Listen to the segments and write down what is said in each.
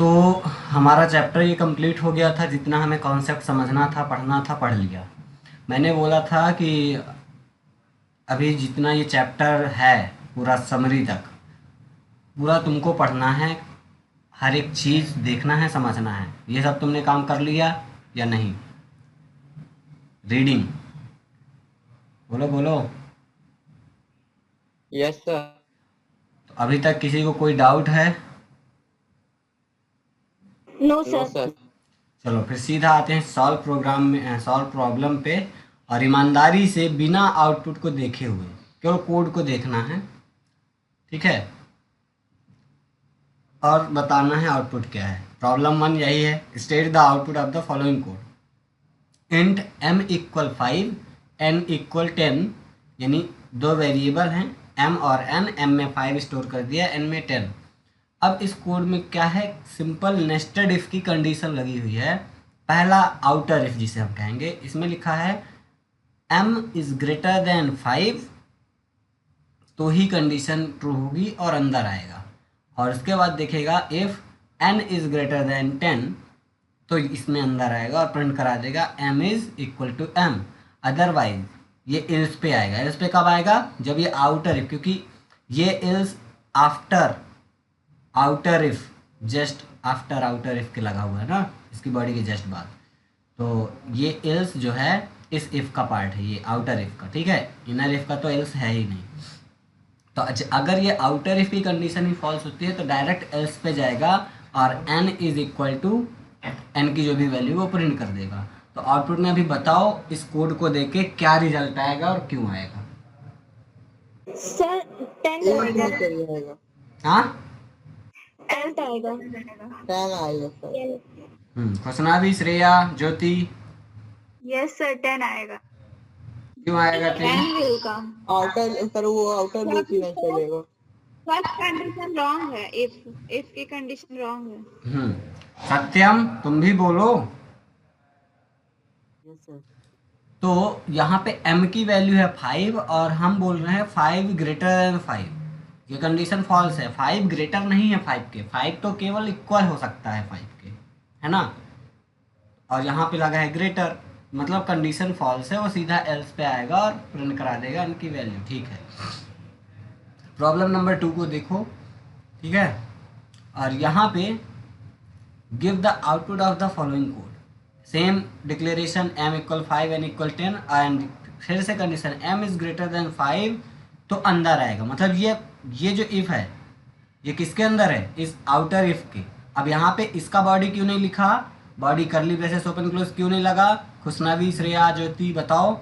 तो हमारा चैप्टर ये कंप्लीट हो गया था। जितना हमें कॉन्सेप्ट समझना था, पढ़ना था, पढ़ लिया। मैंने बोला था कि अभी जितना ये चैप्टर है पूरा समरी तक पूरा तुमको पढ़ना है, हर एक चीज़ देखना है, समझना है। ये सब तुमने काम कर लिया या नहीं? रीडिंग, बोलो बोलो। Yes sir. तो अभी तक किसी को कोई डाउट है? No no sir. सर। चलो फिर सीधा आते हैं सॉल्व प्रॉब्लम पे। और ईमानदारी से बिना आउटपुट को देखे हुए केवल कोड को देखना है, ठीक है? और बताना है आउटपुट क्या है। प्रॉब्लम 1 यही है, state the output of the following code. Int m equal 5 n equal 10, यानी दो वेरिएबल हैं m और n। m में 5 स्टोर कर दिया, n में 10। अब इस कोड में क्या है, सिंपल नेस्टेड इफ की कंडीशन लगी हुई है। पहला आउटर इफ जिसे हम कहेंगे, इसमें लिखा है m इज ग्रेटर देन 5 तो ही कंडीशन ट्रू होगी और अंदर आएगा। और उसके बाद देखेगा if n is greater then 10 तो इसमें अंदर आएगा और प्रिंट करा देगा m is equal to m। Otherwise ये इल्स पे आएगा। इल्स पे कब आएगा? जब ये आउटर इफ, क्योंकि ये ills after outer if, just after outer if के लगा हुआ है ना, इसकी बॉडी के जस्ट बाद। तो ये इल्स जो है इस इफ का पार्ट है, ये आउटर इफ का, ठीक है? इनर इफ का तो इल्स है ही नहीं। तो अच्छा, अगर ये आउटर इफ की कंडीशन ही फॉल्स होती है तो डायरेक्ट एल्स पे जाएगा और n is equal to n की जो भी वैल्यू वो प्रिंट कर देगा। तो आउटपुट में अभी बताओ इस कोड को देख के क्या रिजल्ट आएगा और क्यों आएगा? सर 10 आएगा। हाँ, 10 आएगा। 10 आएगा सर। खुशनाबी, श्रेया, ज्योति, यस सर 10 आएगा। क्यों आएगा 10? 10 विल कम। आउटर सर, वो आउटर भी नहीं चलेगा। फर्स्ट कंडीशन रॉन्ग है। इफ की कंडीशन रॉन्ग है। सत्यम, तुम भी बोलो। Yes sir. तो यहाँ पे m की वैल्यू है 5 और हम बोल रहे हैं 5 ग्रेटर देन 5। ये कंडीशन फॉल्स है। 5 ग्रेटर नहीं है 5 के। 5 तो केवल इक्वल हो सकता है 5 के, है ना? और यहाँ पे लगा है ग्रेटर, मतलब कंडीशन फॉल्स है। वो सीधा एल्स पे आएगा और प्रिंट करा देगा इनकी वैल्यू, ठीक है? प्रॉब्लम नंबर 2 को देखो, ठीक है? और यहाँ पे give the output of the following code. Same declaration, m equal 5 n equal 10 and फिर से condition m is greater then 5 तो अंदर आएगा। मतलब ये जो इफ है ये किसके अंदर है? इस आउटर इफ के। अब यहाँ पे इसका बॉडी क्यों नहीं लिखा? बॉडी करली ब्रेसेस ओपन क्लोज क्यों नहीं लगा? खुशनवी, श्रेया, ज्योति बताओ।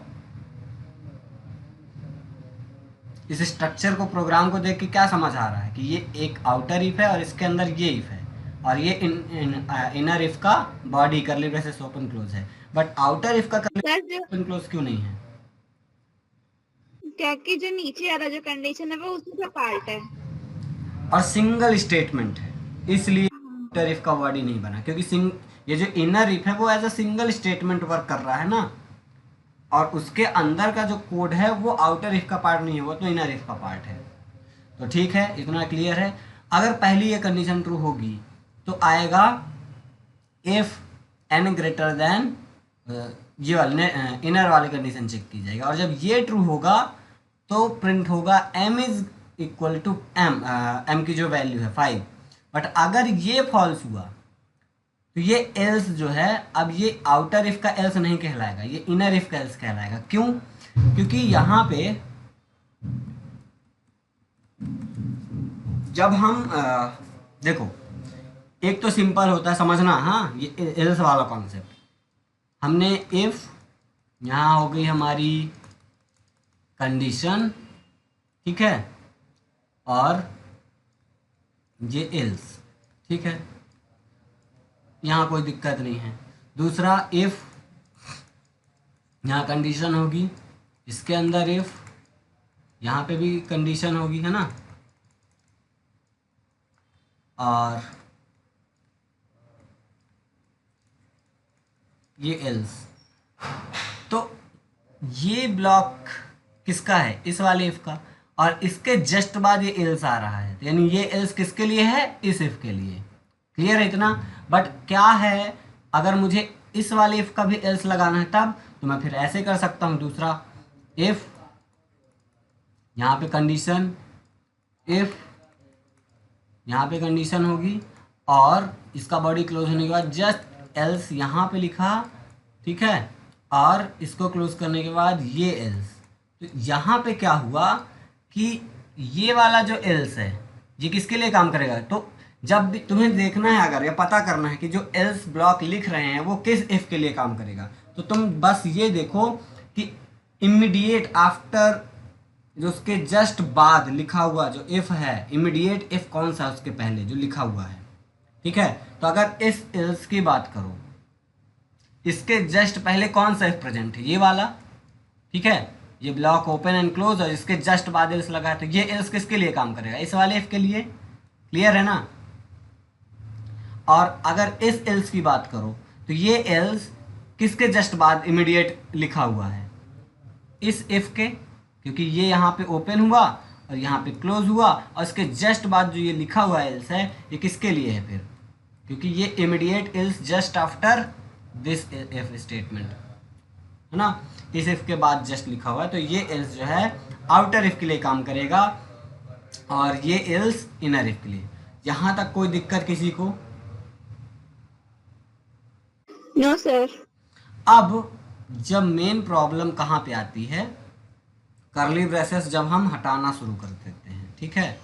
इस स्ट्रक्चर को, प्रोग्राम को देख के क्या समझ आ रहा है कि ये एक आउटर इफ है और इसके अंदर ये इफ है और ये इनर इफ का बॉडी करली ब्रेसेस ओपन क्लोज है, बट आउटर इफ का करली ओपन क्लोज क्यों नहीं है? क्योंकि जो नीचे वाला जो कंडीशन है वो उसी का पार्ट है और सिंगल स्टेटमेंट है, इसलिए आउटर इफ का बॉडी नहीं बना। क्योंकि ये जो इनर इफ है वो as a single statement work कर रहा है ना, और उसके अंदर का जो कोड है वो आउटर इफ का पार्ट नहीं है, वो तो इनर इफ का पार्ट है। तो ठीक है, इतना क्लियर है। अगर पहली ये कंडीशन ट्रू होगी तो आएगा इफ n ग्रेटर देन, ये वाले इनर वाली कंडीशन चेक की जाएगी। और जब ये ट्रू होगा तो प्रिंट होगा m is equal to m की जो वैल्यू है 5। बट अगर ये फॉल्स हुआ तो ये एल्स जो है, अब ये आउटर इफ का एल्स नहीं कहलाएगा, ये इनर इफ का एल्स कहलाएगा। क्यों? क्योंकि यहाँ पे जब हम देखो, एक तो सिंपल होता है समझना, हाँ, ये एल्स वाला कॉन्सेप्ट। हमने इफ, यहाँ हो गई हमारी कंडीशन, ठीक है, और ये एल्स, ठीक है, यहाँ कोई दिक्कत नहीं है। दूसरा इफ, यहाँ कंडीशन होगी, इसके अंदर इफ, यहाँ पे भी कंडीशन होगी, है ना, और ये एल्स। तो ये ब्लॉक किसका है? इस वाले इफ का। और इसके जस्ट बाद ये एल्स आ रहा है, यानी ये एल्स किसके लिए है? इस इफ के लिए। क्लियर है इतना। बट क्या है, अगर मुझे इस वाले इफ का भी एल्स लगाना है तब तो मैं फिर ऐसे कर सकता हूँ, दूसरा इफ, यहाँ पे कंडीशन इफ, यहाँ पे कंडीशन होगी और इसका बॉडी क्लोज होने के बाद जस्ट एल्स यहाँ पे लिखा, ठीक है, और इसको क्लोज करने के बाद ये एल्स। तो यहाँ पे क्या हुआ कि ये वाला जो एल्स है ये किसके लिए काम करेगा, तो जब भी तुम्हें देखना है अगर या पता करना है कि जो एल्स ब्लॉक लिख रहे हैं वो किस इफ के लिए काम करेगा, तो तुम बस ये देखो कि इमीडिएट आफ्टर, जो उसके जस्ट बाद लिखा हुआ जो इफ है, इमीडिएट इफ कौन सा उसके पहले जो लिखा हुआ है, ठीक है। तो अगर इस एल्स की बात करो, इसके जस्ट पहले कौन सा इफ प्रेजेंट है, ये वाला, ठीक है, ये ब्लॉक ओपन एंड क्लोज और इसके जस्ट बाद एल्स लगा है, तो ये एल्स किसके लिए काम करेगा, इस वाले इफ के लिए। क्लियर है ना। और अगर इस एल्स की बात करो तो ये एल्स किसके जस्ट बाद इमीडिएट लिखा हुआ है, इस इफ के, क्योंकि ये यहाँ पे ओपन हुआ और यहाँ पे क्लोज हुआ और इसके जस्ट बाद जो ये लिखा हुआ एल्स है ये किसके लिए है फिर, क्योंकि ये immediate else just after this if statement है ना, इस इफ के बाद जस्ट लिखा हुआ है, तो ये एल्स जो है आउटर इफ के लिए काम करेगा और ये एल्स इनर इफ के लिए। यहाँ तक कोई दिक्कत किसी को? No sir. अब जब मेन प्रॉब्लम कहाँ पे आती है, कर्ली ब्रेसेस जब हम हटाना शुरू कर देते हैं, ठीक है,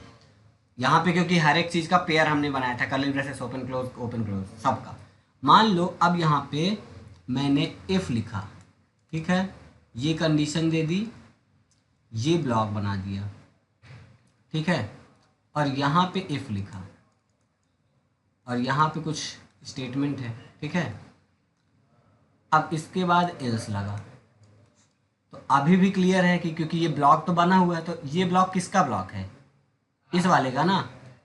यहाँ पे क्योंकि हर एक चीज़ का पेयर हमने बनाया था, कर्ली ब्रेसेस ओपन क्लोज सबका। मान लो अब यहाँ पे मैंने इफ लिखा, ठीक है, ये कंडीशन दे दी, ये ब्लॉक बना दिया, ठीक है, और यहाँ पे इफ लिखा और यहाँ पे कुछ स्टेटमेंट है, ठीक है। अब इसके बाद एल्स लगा, तो अभी भी क्लियर है कि क्योंकि ये ब्लॉक तो बना हुआ है, तो ये ब्लॉक किसका ब्लॉक है, इस वाले का ना,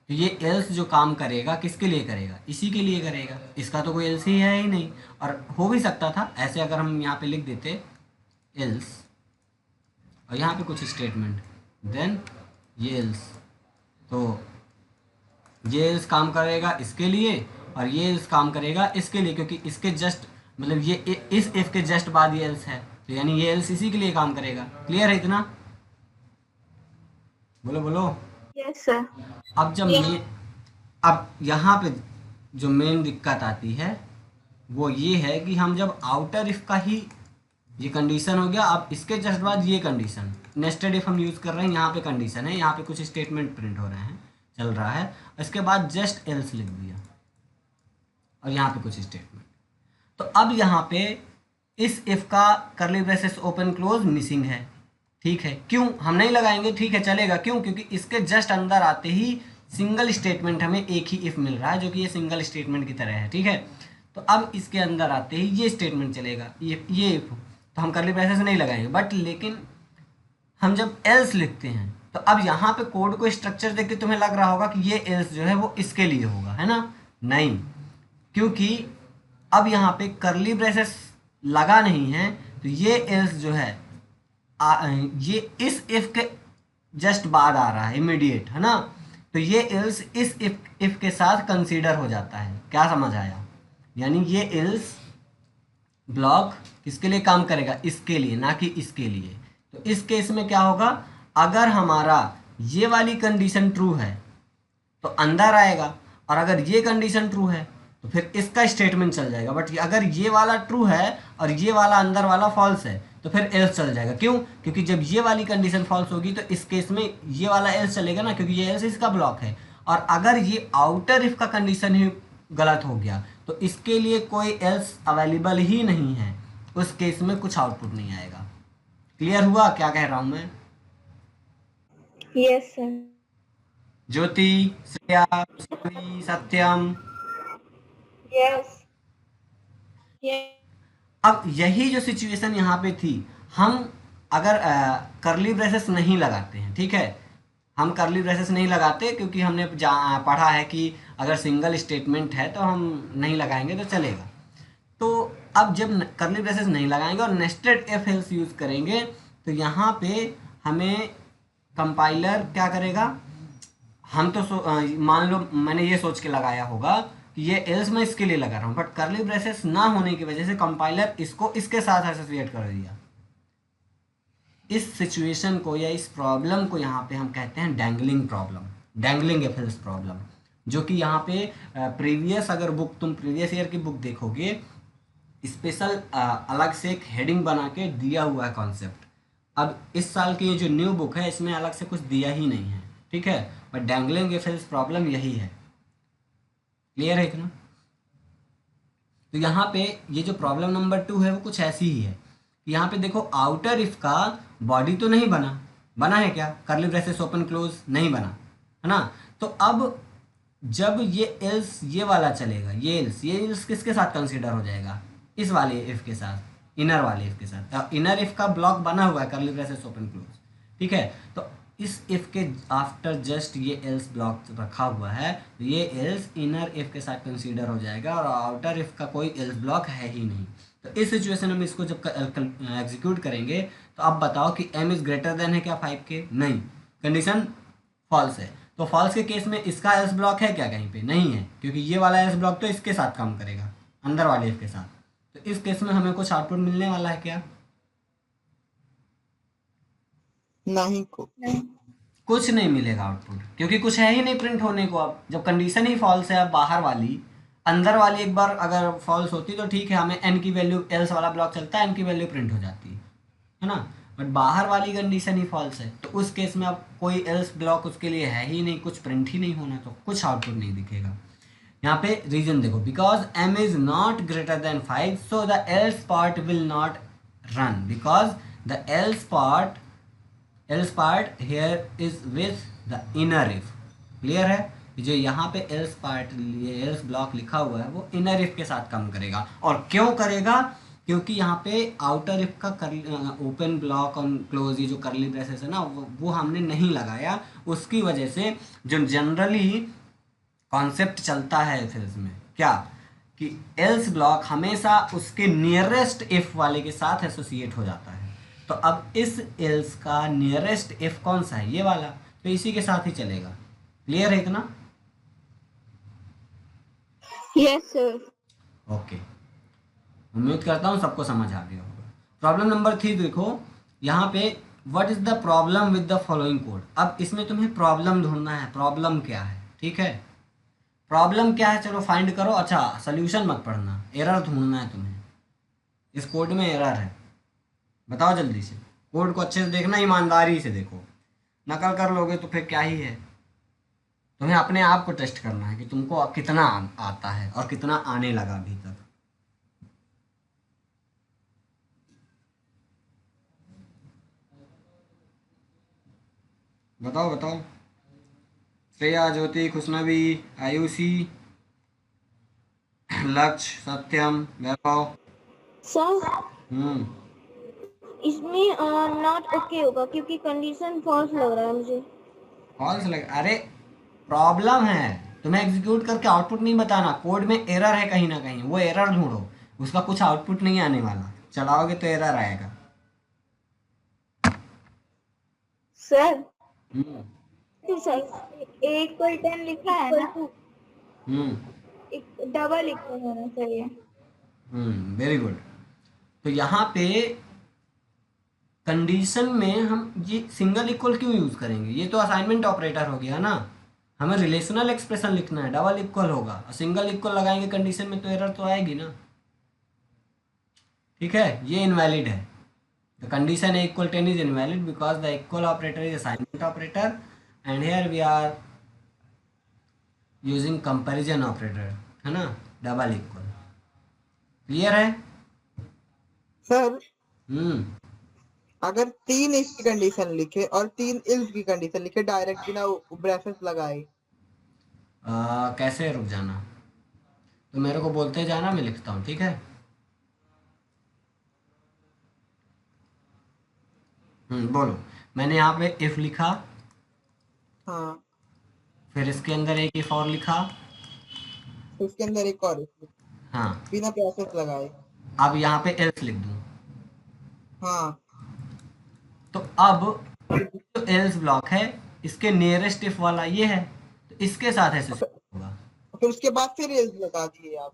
तो ये एल्स जो काम करेगा किसके लिए करेगा, इसी के लिए करेगा, इसका तो कोई एल्स ही है ही नहीं। और हो भी सकता था ऐसे, अगर हम यहाँ पे लिख देते एल्स और यहाँ पे कुछ स्टेटमेंट देन ये एल्स, तो ये एल्स काम करेगा इसके लिए और ये एल्स काम करेगा इसके लिए, क्योंकि इसके जस्ट मतलब ये इस इफ के जस्ट बाद ये एल्स है, तो यानी ये एल्स इसी के लिए काम करेगा। क्लियर है इतना? बोलो बोलो। Yes sir. अब जब अब यहाँ पे जो मेन दिक्कत आती है वो ये है कि हम जब आउटर इफ का ही, ये कंडीशन हो गया, अब इसके जस्ट बाद ये कंडीशन, नेस्टेड इफ हम यूज़ कर रहे हैं, यहाँ पे कंडीशन है, यहाँ पे कुछ स्टेटमेंट प्रिंट हो रहे हैं, चल रहा है, इसके बाद जस्ट एल्स लिख दिया और यहाँ पे कुछ स्टेटमेंट। तो अब यहाँ पे इस इफ का curly braces open close missing है, ठीक है, क्यों हम नहीं लगाएंगे, ठीक है चलेगा, क्यों, क्योंकि इसके जस्ट अंदर आते ही सिंगल स्टेटमेंट हमें एक ही इफ मिल रहा है जो कि ये सिंगल स्टेटमेंट की तरह है, ठीक है। तो अब इसके अंदर आते ही ये स्टेटमेंट चलेगा, ये इफ, तो हम कर्ली ब्रेसेस नहीं लगाएंगे। बट लेकिन हम जब एल्स लिखते हैं तो अब यहाँ पे कोड को स्ट्रक्चर देख के तुम्हें लग रहा होगा कि ये एल्स जो है वो इसके लिए होगा, है ना, नहीं, क्योंकि अब यहाँ पे कर्ली ब्रेसेस लगा नहीं है, तो ये एल्स जो है ये इस इफ के जस्ट बाद आ रहा है, इमीडिएट, है ना, तो ये एल्स इस इफ के साथ कंसीडर हो जाता है। क्या समझ आया? यानी ये एल्स ब्लॉक किसके लिए काम करेगा, इसके लिए, ना कि इसके लिए। तो इस केस में क्या होगा, अगर हमारा ये वाली कंडीशन ट्रू है तो अंदर आएगा, और अगर ये कंडीशन ट्रू है तो फिर इसका स्टेटमेंट चल जाएगा। बट अगर ये वाला ट्रू है और ये वाला अंदर वाला फॉल्स है तो फिर एल्स चल जाएगा। क्यों? क्योंकि जब ये वाली कंडीशन फॉल्स होगी तो इस केस में ये वाला एल्स चलेगा ना, क्योंकि ये एल्स इसका ब्लॉक है। और अगर ये आउटर इफ का कंडीशन ही गलत हो गया तो इसके लिए कोई एल्स अवेलेबल ही नहीं है, उस केस में कुछ आउटपुट नहीं आएगा। क्लियर हुआ क्या कह रहा हूं मैं? Yes sir. Jyoti, Shreya, Satyam, yes. अब यही जो सिचुएशन यहाँ पे थी, हम अगर कर्ली ब्रेसेस नहीं लगाते हैं, ठीक है, हम कर्ली ब्रेसेस नहीं लगाते क्योंकि हमने पढ़ा है कि अगर सिंगल स्टेटमेंट है तो हम नहीं लगाएंगे तो चलेगा। तो अब जब कर्ली ब्रेसेस नहीं लगाएंगे और नेस्टेड इफ एल्स यूज़ करेंगे तो यहाँ पे हमें कंपाइलर क्या करेगा, हम तो मान लो मैंने ये सोच के लगाया होगा कि ये एल्स मैं इसके लिए लगा रहा हूँ, बट कर्ली ब्रेसेस ना होने की वजह से कंपाइलर इसको इसके साथ एसोसिएट कर दिया। इस सिचुएशन को या इस प्रॉब्लम को यहाँ पे हम कहते हैं dangling problem, dangling if else problem, जो कि यहाँ पे प्रीवियस अगर बुक तुम प्रीवियस ईयर की बुक देखोगे, स्पेशल अलग से एक हेडिंग बना के दिया हुआ है कॉन्सेप्ट। अब इस साल की ये जो न्यू बुक है इसमें अलग से कुछ दिया ही नहीं है, ठीक है, but dangling if else problem यही है। क्लियर है इतना? तो यहाँ पे ये जो प्रॉब्लम नंबर 2 है वो कुछ ऐसी ही है। यहाँ पे देखो आउटर इफ का बॉडी तो नहीं बना, बना है क्या? कर्ली ब्रेसेस ओपन क्लोज नहीं बना, है ना? तो अब जब ये एल्स ये वाला चलेगा, ये एल्स किसके साथ कंसीडर हो जाएगा? इस वाले इफ के साथ, इनर वाले इफ के साथ। इनर इफ का ब्लॉक बना हुआ है कर्ली ब्रेसेस ओपन क्लोज, ठीक है। तो इस इफ के आफ्टर जस्ट ये एल्स ब्लॉक रखा हुआ है, तो ये एल्स इनर इफ के साथ कंसीडर हो जाएगा और आउटर इफ का कोई एल्स ब्लॉक है ही नहीं। तो इस सिचुएशन में इसको जब एग्जीक्यूट करेंगे तो अब बताओ कि m इज ग्रेटर देन है क्या 5 के? नहीं, कंडीशन फॉल्स है। तो फॉल्स के केस में इसका एल्स ब्लॉक है क्या? कहीं पे नहीं है, क्योंकि ये वाला एल्स ब्लॉक तो इसके साथ काम करेगा, अंदर वाले इफ के साथ। तो इस केस में हमें कुछ आउटपुट मिलने वाला है क्या? नहीं को कुछ नहीं मिलेगा आउटपुट, क्योंकि कुछ है ही नहीं प्रिंट होने को। अब जब कंडीशन ही फॉल्स है, अब बाहर वाली, अंदर वाली एक बार अगर फॉल्स होती तो ठीक है, हमें n की वैल्यू, एल्स वाला ब्लॉक चलता है, n की वैल्यू प्रिंट हो जाती है ना, बट बाहर वाली कंडीशन ही फॉल्स है। तो उस केस में अब कोई एल्स ब्लॉक उसके लिए है ही नहीं, कुछ प्रिंट ही नहीं होना, तो कुछ आउटपुट नहीं दिखेगा। यहाँ पे रीजन देखो, because m is not greater than 5 so the L's part will not run, because the L's part here is with the inner if. Clear है? जो यहाँ पे एल्स पार्ट, एल्स ब्लॉक लिखा हुआ है वो इनर इफ के साथ काम करेगा। और क्यों करेगा? क्योंकि यहाँ पे आउटर इफ का ओपन ब्लॉक और क्लोज, ये जो कर्ली ब्रेसेस है ना, वो हमने नहीं लगाया। उसकी वजह से जो जनरली कॉन्सेप्ट चलता है फिर इसमें क्या, कि एल्स ब्लॉक हमेशा उसके नियरेस्ट इफ वाले के साथ एसोसिएट हो जाता है। तो अब इस एल्स का नियरेस्ट इफ कौन सा है? ये वाला, तो इसी के साथ ही चलेगा। क्लियर है इतना? Yes sir. ओके, उम्मीद करता हूँ सबको समझ आ गया होगा। प्रॉब्लम नंबर 3 देखो, यहाँ पे what is the problem with the following code. अब इसमें तुम्हें प्रॉब्लम ढूंढना है, प्रॉब्लम क्या है, ठीक है। प्रॉब्लम क्या है चलो फाइंड करो। अच्छा, सोल्यूशन मत पढ़ना, एरर ढूंढना है तुम्हें। इस कोड में एरर है, बताओ जल्दी से। कोड को अच्छे से देखना, ईमानदारी से देखो, नकल कर लोगे तो फिर क्या ही है। तुम्हें अपने आप को टेस्ट करना है कि तुमको कितना आता है और कितना आने लगा अभी तक। बताओ बताओ, श्रेया, ज्योति, खुशनबी, आयुषी, लक्ष्य, सत्यम, वैभव। सर इसमें नॉट ओके होगा क्योंकि कंडीशन फॉल्स लग रहा है मुझे। फॉल्स लग? अरे प्रॉब्लम है, तुम्हें एग्जीक्यूट करके आउटपुट नहीं बताना। कोड में एरर है कहीं ना कहीं, वो एरर ढूंढो, उसका कुछ आउटपुट नहीं आने वाला। चलाओगे तो एरर आएगा। सर हम्म सर इक्वल 10 लिखा है ना, हम्म एक डबल इक्वल होना चाहिए। Very good. तो यहाँ पे कंडीशन में हम ये सिंगल इक्वल क्यों यूज करेंगे? ये तो असाइनमेंट ऑपरेटर हो गया ना, हमें रिलेशनल एक्सप्रेशन लिखना है, डबल इक्वल होगा। और सिंगल इक्वल लगाएंगे कंडीशन में तो एरर तो आएगी ना, ठीक है। ये इनवैलिड है, the condition a equal 10 is invalid because the equal operator is assignment operator and here we are using comparison operator, है ना, डबल इक्वल। क्लियर है सर? हम्म अगर 3 इफ की कंडीशन लिखे और 3 इल्स की कंडीशन लिखे डायरेक्ट बिना ब्रेसेस लगाए, कैसे? रुक जाना, तो मेरे को बोलते जाना, मैं लिखता हूँ, ठीक है। बोलो। मैंने यहाँ पे इफ लिखा, हाँ, फिर इसके अंदर एक इफ और लिखा, तो उसके अंदर एक और if हाँ। बिना ब्रेसेस लगाए। अब यहाँ पे एल्स लिख दूँ, हाँ, तो अब जो एल्स ब्लॉक है इसके नियरेस्ट इफ वाला ये है, तो इसके साथ एसोसिएट होगा। फिर उसके बाद फिर एल्स लगा दिए आप।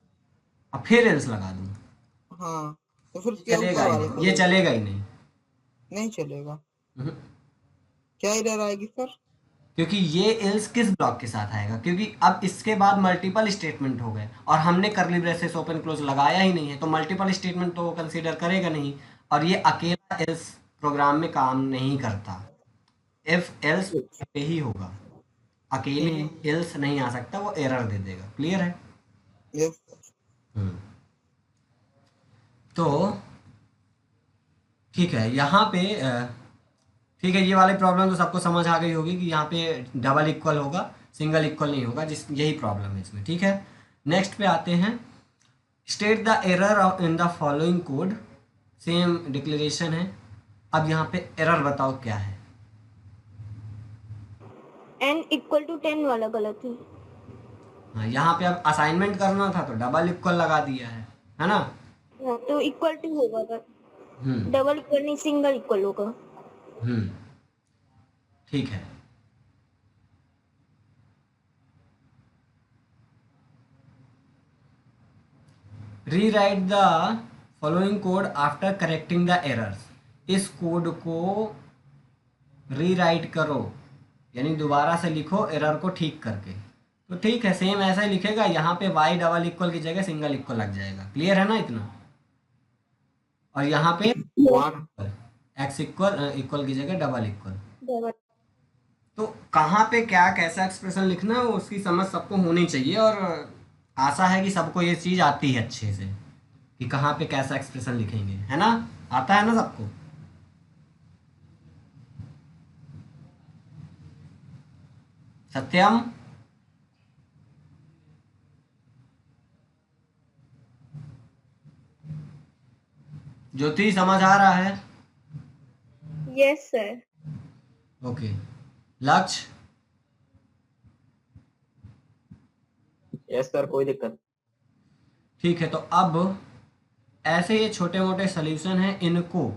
अब फिर एल्स लगा दूं? हाँ, तो फिर उसके चलेगा ऊपर ही वाले नहीं, से ये एल्स चलेगा ही नहीं। नहीं चलेगा। हम्म, क्या एरर आएगी सर? क्योंकि ये एल्स किस ब्लॉक के साथ आएगा, क्योंकि अब इसके बाद मल्टीपल स्टेटमेंट हो गए और हमने करली ब्रेसेस ओपन क्लोज लगाया ही नहीं है, तो मल्टीपल स्टेटमेंट तो वो कंसीडर करेगा नहीं। और ये अकेला एल्स प्रोग्राम में काम नहीं करता, इफ एल्स पे ही होगा, अकेले एल्स नहीं आ सकता, वो एरर दे देगा। क्लियर है? यस। हम्म। तो ठीक है, यहाँ पे ठीक है, ये वाली प्रॉब्लम तो सबको समझ आ गई होगी कि यहाँ पे डबल इक्वल होगा, सिंगल इक्वल नहीं होगा, जिस यही प्रॉब्लम है इसमें। ठीक है, नेक्स्ट पे आते हैं। State the error in the following code, same declaration है। अब यहाँ पे एरर बताओ क्या है। n इक्वल टू 10 वाला गलत है। हाँ, यहाँ पे अब असाइनमेंट करना था तो डबल इक्वल लगा दिया है ना? हाँ, तो इक्वल टू होगा, हम्म डबल इक्वल नहीं, सिंगल इक्वल होगा। हम्म ठीक है। Rewrite the following code after correcting the errors. इस कोड को रीराइट करो, यानी दोबारा से लिखो एरर को ठीक करके। तो ठीक है, सेम ऐसा ही लिखेगा, यहाँ पे y डबल इक्वल की जगह सिंगल इक्वल लग जाएगा। क्लियर है ना इतना? और यहाँ पे x इक्वल इक्वल की जगह डबल इक्वल। डबल। तो कहाँ पे क्या कैसा एक्सप्रेशन लिखना है उसकी समझ सबको होनी चाहिए, और आशा है कि सबको ये चीज़ आती है अच्छे से कि कहाँ पे कैसा एक्सप्रेशन लिखेंगे, है ना? आता है ना सबको? सत्यम, ज्योति, समझ आ रहा है? Yes sir. ओके, लक्ष्य, यस सर, कोई दिक्कत। ठीक है। तो अब ऐसे ये छोटे मोटे सोल्यूशन हैं, इनको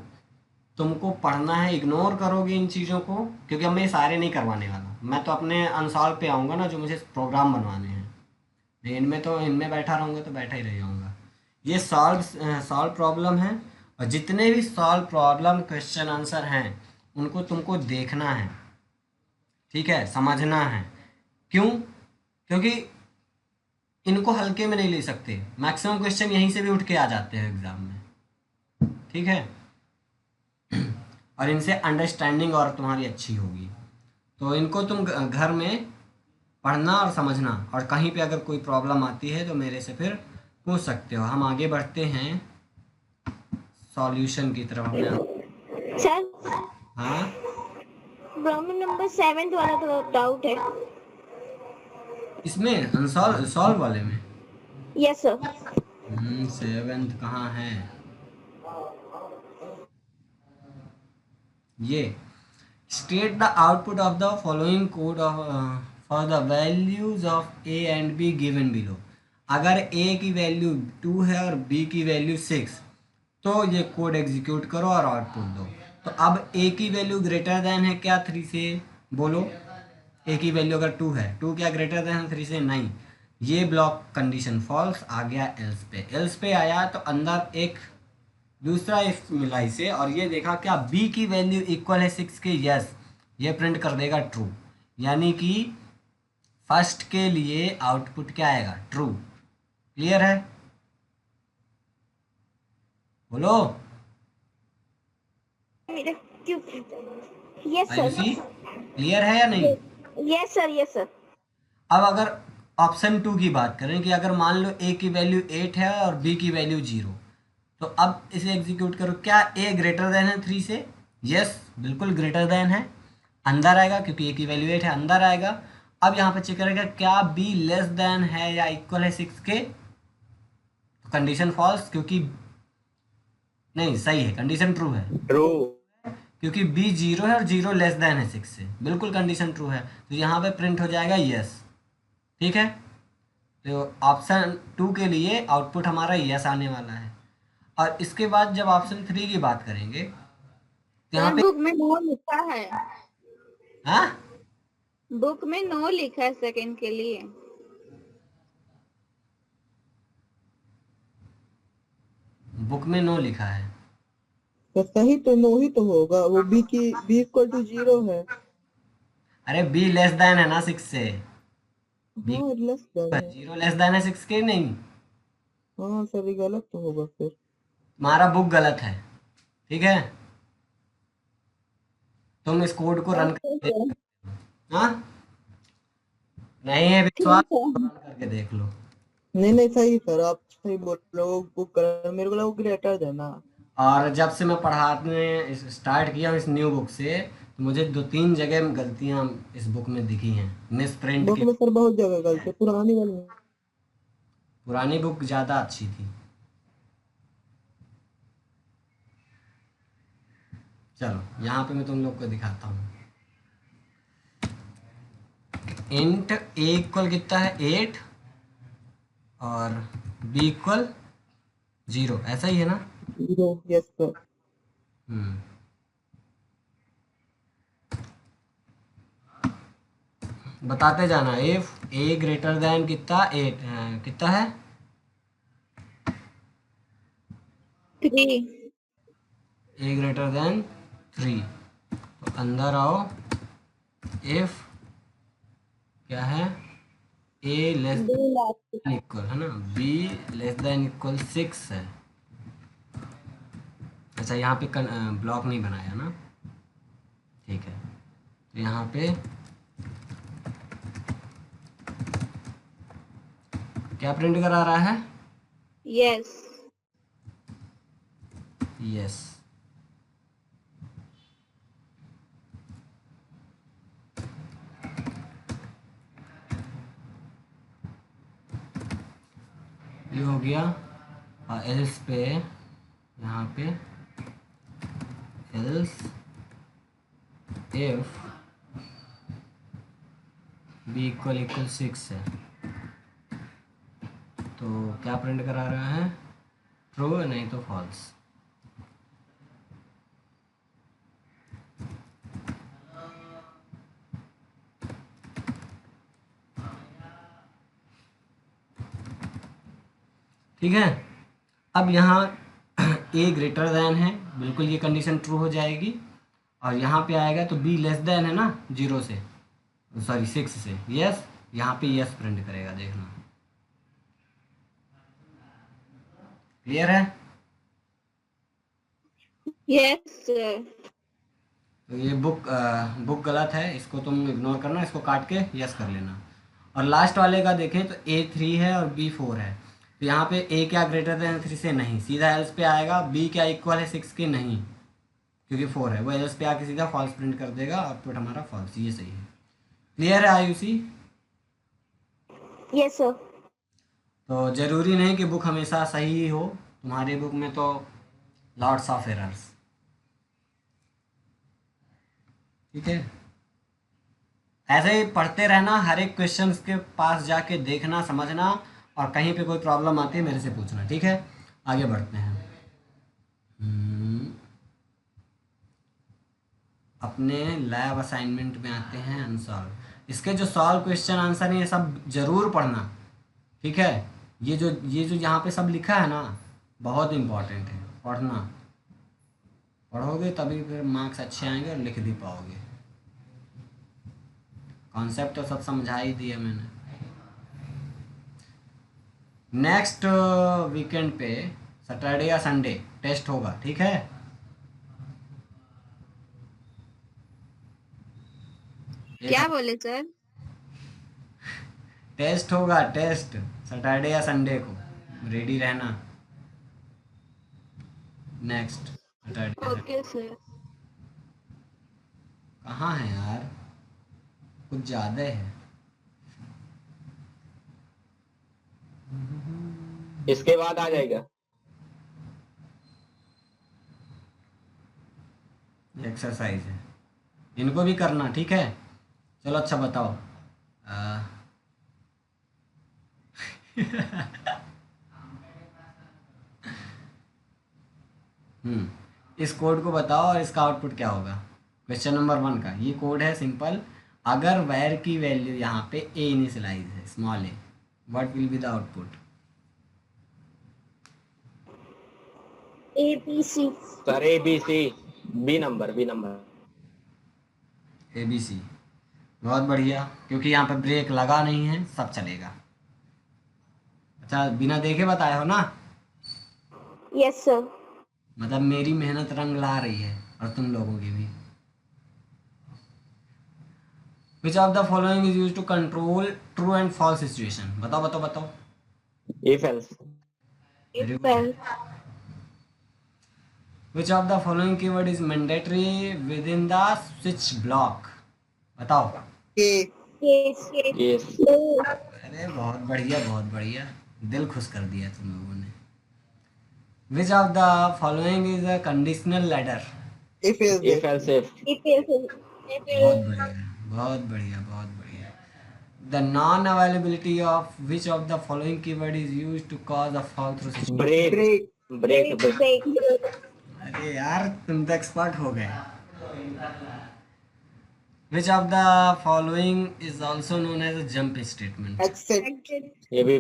तुमको पढ़ना है, इग्नोर करोगे इन चीज़ों को, क्योंकि अब मैं ये सारे नहीं करवाने वाला। मैं तो अपने अनसॉल्व पे आऊँगा ना, जो मुझे प्रोग्राम बनवाने हैं। नहीं, इनमें तो इनमें बैठा रहूँगा तो बैठा ही रह जाऊँगा। ये सॉल्व प्रॉब्लम है, और जितने भी सॉल्व प्रॉब्लम क्वेश्चन आंसर हैं उनको तुमको देखना है, ठीक है, समझना है। क्यों? क्योंकि इनको हल्के में नहीं ले सकते, मैक्सिमम क्वेश्चन यहीं से भी उठ के आ जाते हैं एग्ज़ाम में, ठीक है? और इनसे अंडरस्टैंडिंग और तुम्हारी अच्छी होगी। तो इनको तुम घर में पढ़ना और समझना, और कहीं पे अगर कोई प्रॉब्लम आती है तो मेरे से फिर पूछ सकते हो। हम आगे बढ़ते हैं सॉल्यूशन की तरफ अपने। सर, हाँ, प्रॉब्लम नंबर 7 वाला तो डाउट है। इसमें सॉल्व वाले में यस सर। 7th कहाँ है? ये state the output of the following code of for the values of a and be given below. अगर ए की वैल्यू 2 है और बी की वैल्यू 6, तो ये कोड एग्जीक्यूट करो और आउटपुट दो। तो अब ए की वैल्यू ग्रेटर देन है क्या 3 से? बोलो, ए की वैल्यू अगर 2 है, 2 क्या ग्रेटर देन 3 से? नहीं। ये ब्लॉक कंडीशन फॉल्स आ गया। एल्स पे, एल्स पे आया तो अंदर एक दूसरा इफ मिला इसे, और ये देखा क्या b की वैल्यू इक्वल है 6 के? यस, ये प्रिंट कर देगा ट्रू, यानी कि फर्स्ट के लिए आउटपुट क्या आएगा? ट्रू। क्लियर है? बोलो मेरा क्यों? Yes sir. आयुषी, क्लियर है या नहीं? Yes sir, yes sir. अब अगर ऑप्शन 2 की बात करें कि अगर मान लो a की वैल्यू 8 है और b की वैल्यू 0, तो अब इसे एग्जीक्यूट करो। क्या a ग्रेटर देन है 3 से? यस, बिल्कुल ग्रेटर देन है, अंदर आएगा क्योंकि a की वैल्यू 8 है, अंदर आएगा। अब यहाँ पे चेक करेगा क्या b लेस देन है या इक्वल है 6 के? तो कंडीशन फॉल्स, क्योंकि नहीं, सही है, कंडीशन ट्रू है, ट्रू। क्योंकि b 0 है और 0 लेस देन है 6 से, बिल्कुल कंडीशन ट्रू है। तो यहाँ पे प्रिंट हो जाएगा यस। ठीक है, तो ऑप्शन 2 के लिए आउटपुट हमारा यस आने वाला है। और इसके बाद जब ऑप्शन 3 की बात करेंगे तो यहाँ पे बुक में नो लिखा है, हाँ, बुक में नो लिखा है सेकंड के लिए। बुक में नो लिखा है। तो सही तो नो ही तो होगा, वो बी की बी इक्वल टू 0 है। अरे बी लेस देन है ना 6 से। बी हाँ लेस देन है। 0 लेस देन है 6 के नहीं। हाँ सभी गलत तो होगा फिर। तुम्हारा बुक गलत है, ठीक है। तुम इस कोड को रन ओके करके देख सर। सकते हो। हाँ, नहीं है विश्वास ठीक तो है। रन करके देख लो। नहीं नहीं सही सर, आप सही बोल रहे हो, बुक कर मेरे को लगा वो ग्रेटर देना। और जब से मैं पढ़ाने स्टार्ट किया हूँ इस न्यू बुक से, तो मुझे 2-3 जगह गलतियाँ इस बुक में दिखी हैं, मिस प्रिंट बुक की। में सर बहुत जगह गलत है, पुरानी वाली में। पुरानी बुक ज़्यादा अच्छी थी। चलो यहाँ पे मैं तुम लोग को दिखाता हूँ। इंट ए इक्वल कितना है 8 और बी इक्वल 0, ऐसा ही है ना। 0 यस सर। हम्म बताते जाना। इफ ए ग्रेटर देन कितना 8 कितना है 3। ए ग्रेटर देन 3, तो अंदर आओ। इफ क्या है A less B last. Then equal है ना, बी लेस देन इक्वल 6 है। अच्छा यहाँ पे ब्लॉक नहीं बनाया ना, ठीक है। तो यहाँ पे क्या प्रिंट करा रहा है, यस। यस। ये हो गया। और एल्स पे यहाँ पे एल्स इफ बी इक्वल 6 है, तो क्या प्रिंट करा रहा है, ट्रू नहीं तो फॉल्स। ठीक है। अब यहाँ ए ग्रेटर देन है, बिल्कुल ये कंडीशन ट्रू हो जाएगी। और यहाँ पे आएगा तो बी लेस देन है ना 0 से, सॉरी 6 से, यस। यहाँ पे यस प्रिंट करेगा, देखना। क्लियर है। Yes sir. तो ये बुक गलत है, इसको तुम इग्नोर करना, इसको काट के यस कर लेना। और लास्ट वाले का देखें तो ए 3 है और बी 4 है। तो यहाँ पे ए क्या ग्रेटर देन 3 से नहीं, सीधा एल्स पे आएगा। बी क्या इक्वल है 6 के नहीं, क्योंकि 4 है, वो एल्स पे आके सीधा फॉल्स प्रिंट कर देगा। आउटपुट हमारा फॉल्स, ये सही है। क्लियर है आयुषी। Yes sir. तो ज़रूरी नहीं कि बुक हमेशा सही ही हो, तुम्हारी बुक में तो लॉट्स ऑफ एरर्स। ठीक है, ऐसे ही पढ़ते रहना, हर एक क्वेश्चन के पास जाके देखना, समझना, और कहीं पे कोई प्रॉब्लम आती है मेरे से पूछना। ठीक है, आगे बढ़ते हैं। अपने लैब असाइनमेंट में आते हैं अनसॉल्व। इसके जो सॉल्व क्वेश्चन आंसर है ये सब ज़रूर पढ़ना, ठीक है। ये जो यहाँ पे सब लिखा है ना, बहुत इम्पोर्टेंट है, पढ़ना। पढ़ोगे तभी फिर मार्क्स अच्छे आएंगे और लिख भी पाओगे। कॉन्सेप्ट तो सब समझा ही दिया मैंने। नेक्स्ट वीकेंड पे सैटरडे या संडे टेस्ट होगा, ठीक है। क्या बोले सर? टेस्ट होगा, टेस्ट सैटरडे या संडे को, रेडी रहना। Next Saturday. Okay sir. कहाँ है यार, कुछ ज़्यादा है। इसके बाद आ जाएगा। एक्सरसाइज है, इनको भी करना, ठीक है। चलो अच्छा बताओ। इस कोड को बताओ और इसका आउटपुट क्या होगा। क्वेश्चन नंबर 1 का ये कोड है सिंपल। अगर वैर की वैल्यू यहाँ पे ए इनिशियलाइज है, small a, what will be the output. A B C. Sir A B C, B number, B number. ABC। बहुत बढ़िया, क्योंकि यहाँ पे ब्रेक लगा नहीं है, सब चलेगा। अच्छा, बिना देखे बताए हो ना? Yes sir. मतलब मेरी मेहनत रंग ला रही है और तुम लोगों की भी। Which of the following is use to control true and false situation? बताओ बताओ बताओ। If else. Very If good. else. Which of the following keyword is mandatory within the switch block? बताओ। Case. Case. यस। Oh. अरे बहुत बढ़िया, बहुत बढ़िया, दिल खुश कर दिया तुम लोगों ने। Which of the following is a conditional ladder? If else if if. Else if. If else. बहुत बढ़िया, बहुत बढ़िया, बहुत बढ़िया। The non availability of which of the following keyword is use to cause a fall through situation? Break, Break. Break, break. Break. अरे यार, तुम तो एक्सपर्ट हो गए। Which of the following is also known as a jump statement? Except. ये भी